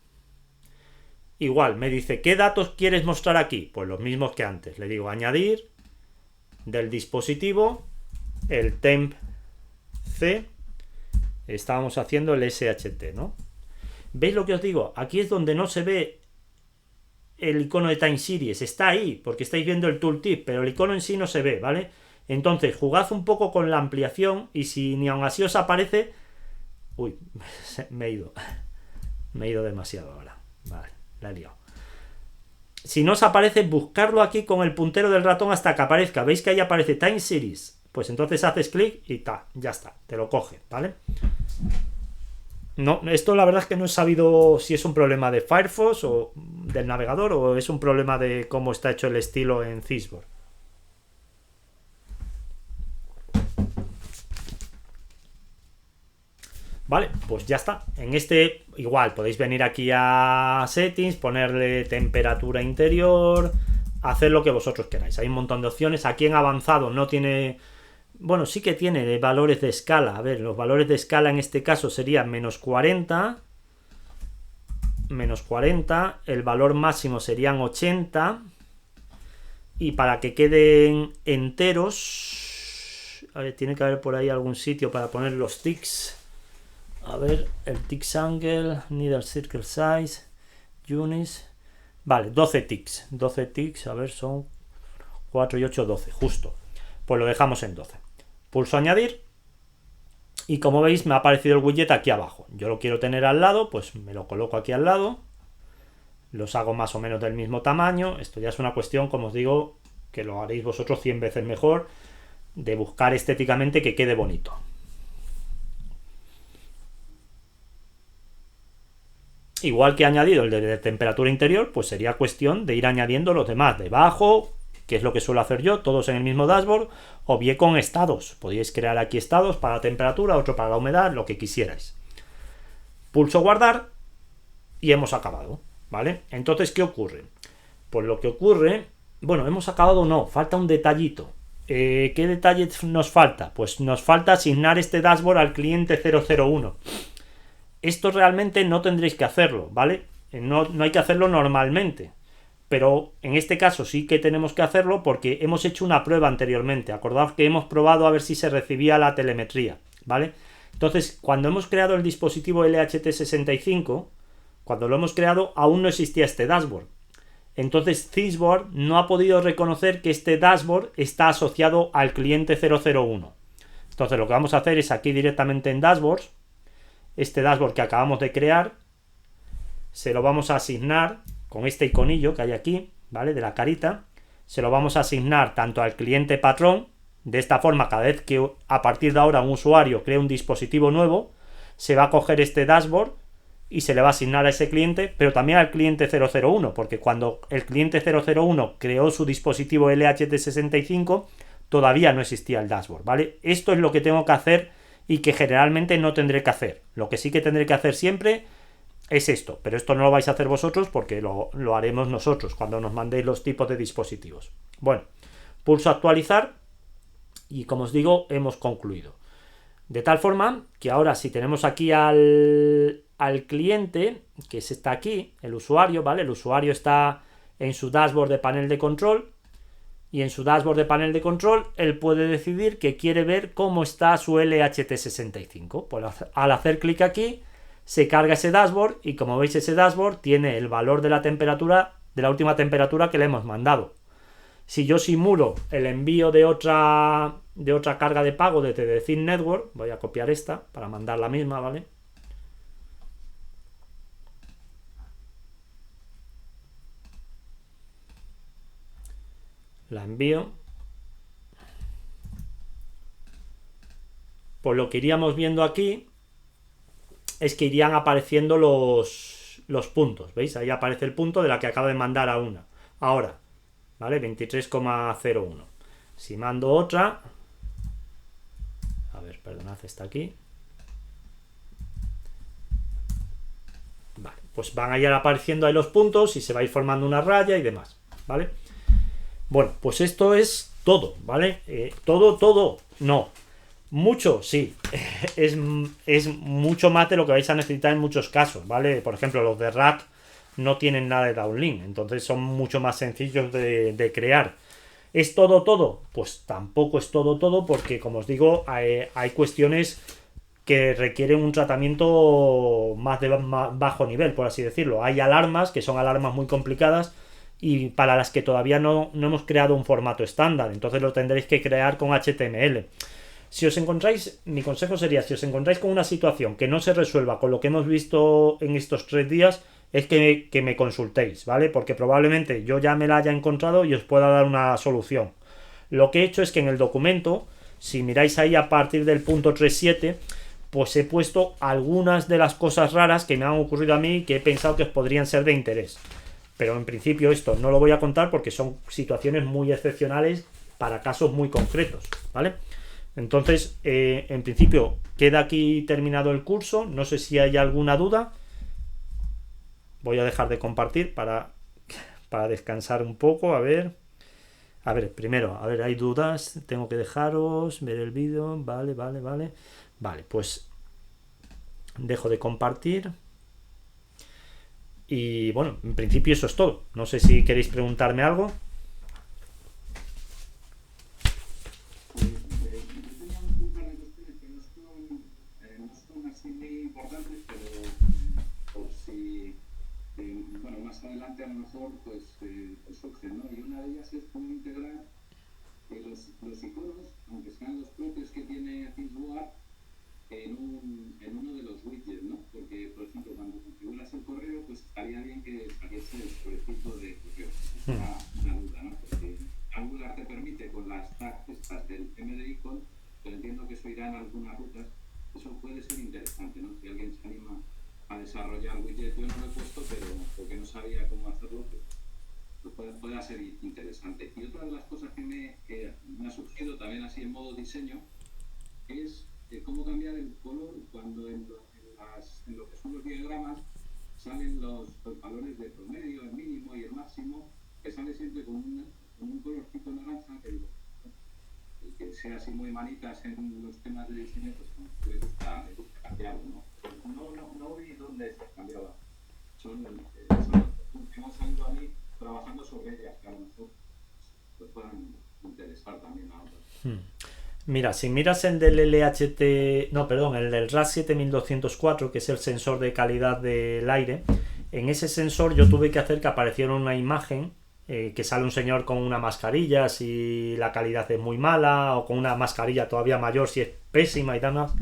Igual, me dice, ¿qué datos quieres mostrar aquí? Pues los mismos que antes. Le digo añadir, del dispositivo, el temp C, estábamos haciendo el SHT, ¿no? ¿Veis lo que os digo? Aquí es donde no se ve el icono de Time Series, está ahí, porque estáis viendo el tooltip, pero el icono en sí no se ve, ¿vale? Entonces, jugad un poco con la ampliación y si ni aun así os aparece... Uy, me he ido demasiado ahora. Vale, la he liado. Si no os aparece, buscarlo aquí con el puntero del ratón hasta que aparezca. ¿Veis que ahí aparece Time Series? Pues entonces haces clic y ya está, te lo coge, ¿vale? No, esto la verdad es que no he sabido si es un problema de Firefox o del navegador o es un problema de cómo está hecho el estilo en Thysboard. Vale, pues ya está. En este igual podéis venir aquí a settings, ponerle temperatura interior, hacer lo que vosotros queráis. Hay un montón de opciones. Aquí en avanzado no tiene... Bueno, sí que tiene valores de escala. A ver, los valores de escala en este caso serían menos 40. Menos 40. El valor máximo serían 80. Y para que queden enteros... A ver, tiene que haber por ahí algún sitio para poner los ticks. A ver, el ticks angle, needle circle size, units. Vale, 12 ticks. 12 ticks, a ver, son 4 y 8, 12, justo. Pues lo dejamos en 12. Pulso añadir. Y como veis, me ha aparecido el widget aquí abajo. Yo lo quiero tener al lado, pues me lo coloco aquí al lado. Los hago más o menos del mismo tamaño. Esto ya es una cuestión, como os digo, que lo haréis vosotros 100 veces mejor, de buscar estéticamente que quede bonito. Igual que he añadido el de temperatura interior, pues sería cuestión de ir añadiendo los demás debajo, que es lo que suelo hacer yo, todos en el mismo dashboard, o bien con estados. Podéis crear aquí estados para la temperatura, otro para la humedad, lo que quisierais. Pulso guardar y hemos acabado, ¿vale? Entonces, ¿qué ocurre? Pues lo que ocurre, bueno, hemos acabado no, falta un detallito. ¿Qué detalle nos falta? Pues nos falta asignar este dashboard al cliente 001. Esto realmente no tendréis que hacerlo, ¿vale? No hay que hacerlo normalmente. Pero en este caso sí que tenemos que hacerlo porque hemos hecho una prueba anteriormente. Acordaos que hemos probado a ver si se recibía la telemetría, ¿vale? Entonces, cuando hemos creado el dispositivo LHT65, cuando lo hemos creado, aún no existía este dashboard. Entonces, Thysboard no ha podido reconocer que este dashboard está asociado al cliente 001. Entonces, lo que vamos a hacer es aquí directamente en Dashboards, este dashboard que acabamos de crear, se lo vamos a asignar con este iconillo que hay aquí, ¿vale? De la carita, se lo vamos a asignar tanto al cliente patrón. De esta forma, cada vez que a partir de ahora un usuario cree un dispositivo nuevo, se va a coger este dashboard y se le va a asignar a ese cliente, pero también al cliente 001, porque cuando el cliente 001 creó su dispositivo LHT65, todavía no existía el dashboard, ¿vale? Esto es lo que tengo que hacer y que generalmente no tendré que hacer. Lo que sí que tendré que hacer siempre es esto, pero esto no lo vais a hacer vosotros porque lo haremos nosotros cuando nos mandéis los tipos de dispositivos. Bueno, pulso actualizar y como os digo, hemos concluido. De tal forma que ahora si tenemos aquí al al cliente, que está aquí, el usuario, ¿vale? El usuario está en su dashboard de panel de control, y en su dashboard de panel de control él puede decidir que quiere ver cómo está su LHT65. Pues al hacer clic aquí se carga ese dashboard, y como veis ese dashboard tiene el valor de la temperatura, de la última temperatura que le hemos mandado. Si yo simulo el envío de otra carga de pago de TDCIN Network, voy a copiar esta para mandar la misma, ¿vale? La envío. Pues lo que iríamos viendo aquí es que irían apareciendo los puntos. ¿Veis? Ahí aparece el punto de la que acabo de mandar a una. Ahora, ¿vale? 23,01. Si mando otra... A ver, perdonad, está aquí. Vale, pues van a ir apareciendo ahí los puntos y se va a ir formando una raya y demás, ¿vale? Bueno, pues esto es todo, ¿vale? Todo, no. Mucho, sí. es mucho más de lo que vais a necesitar en muchos casos, ¿vale? Por ejemplo, los de rack no tienen nada de downlink, entonces son mucho más sencillos de crear. ¿Es todo? Pues tampoco es todo, porque como os digo, hay cuestiones que requieren un tratamiento más de bajo nivel, por así decirlo. Hay alarmas que son alarmas muy complicadas y para las que todavía no hemos creado un formato estándar, entonces lo tendréis que crear con HTML. Si os encontráis, mi consejo sería, si os encontráis con una situación que no se resuelva con lo que hemos visto en estos 3 días, es que me consultéis, ¿vale? Porque probablemente yo ya me la haya encontrado y os pueda dar una solución. Lo que he hecho es que en el documento, si miráis ahí a partir del punto 3.7, pues he puesto algunas de las cosas raras que me han ocurrido a mí y que he pensado que os podrían ser de interés. Pero en principio esto no lo voy a contar porque son situaciones muy excepcionales para casos muy concretos, ¿vale? Entonces, en principio queda aquí terminado el curso. No sé si hay alguna duda. Voy a dejar de compartir para descansar un poco. A ver, primero, hay dudas. Tengo que dejaros ver el vídeo. Vale. Vale, pues dejo de compartir. Y bueno, en principio eso es todo. No sé si queréis preguntarme algo. Más adelante a lo mejor pues surgen, ¿no? Y una de ellas es cómo integrar los iconos, aunque sean los propios que tiene ThingSword, en uno de los widgets, ¿no? Porque, por ejemplo, cuando configuras el correo, pues estaría bien que saliese el tipo de correo. Es una duda, ¿no? Porque Angular te permite con las tags estas del MD-icon, pero entiendo que eso irá en algunas rutas. Eso puede ser interesante, ¿no? Si alguien se anima a desarrollar widget, yo no lo he puesto, pero porque no sabía cómo hacerlo, pues puede ser interesante. Y otra de las cosas que me ha surgido también así en modo diseño es cómo cambiar el color cuando en lo que son los diagramas salen los valores de promedio, el mínimo y el máximo, que sale siempre con un colorcito naranja, que sea así muy manitas en los temas de diseño, pues me gusta cambiarlo, ¿no? No vi dónde se cambiaba. Son que me han salido a mí trabajando sobre ellas, que a lo mejor pues puedan interesar también a otros. Mira, si miras el del el del RAS 7204, que es el sensor de calidad del aire, en ese sensor yo tuve que hacer que apareciera una imagen que sale un señor con una mascarilla si la calidad es muy mala, o con una mascarilla todavía mayor si es pésima y demás.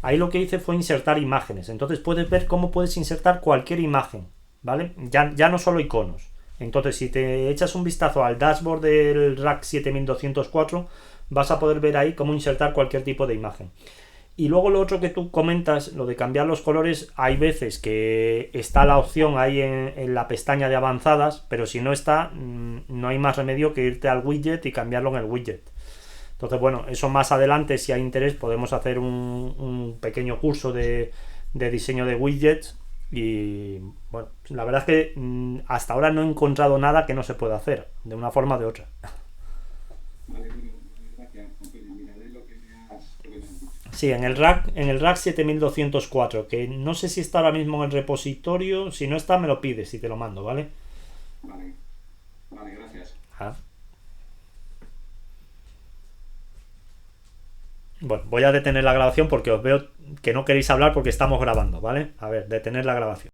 Ahí lo que hice fue insertar imágenes. Entonces puedes ver cómo puedes insertar cualquier imagen, ¿vale? Ya no solo iconos. Entonces, si te echas un vistazo al dashboard del RAC 7204, vas a poder ver ahí cómo insertar cualquier tipo de imagen. Y luego lo otro que tú comentas, lo de cambiar los colores, hay veces que está la opción ahí en la pestaña de avanzadas, pero si no está, no hay más remedio que irte al widget y cambiarlo en el widget. Entonces, bueno, eso más adelante, si hay interés, podemos hacer un pequeño curso de diseño de widgets. Y bueno, la verdad es que hasta ahora no he encontrado nada que no se pueda hacer, de una forma o de otra. Vale, bueno, gracias, Antonio. Miraré lo que me has dicho. Sí, en el rack 7204, que no sé si está ahora mismo en el repositorio. Si no está, me lo pides y te lo mando, ¿vale? Vale, vale, gracias. Ah. Bueno, voy a detener la grabación porque os veo que no queréis hablar porque estamos grabando, ¿vale? A ver, detener la grabación.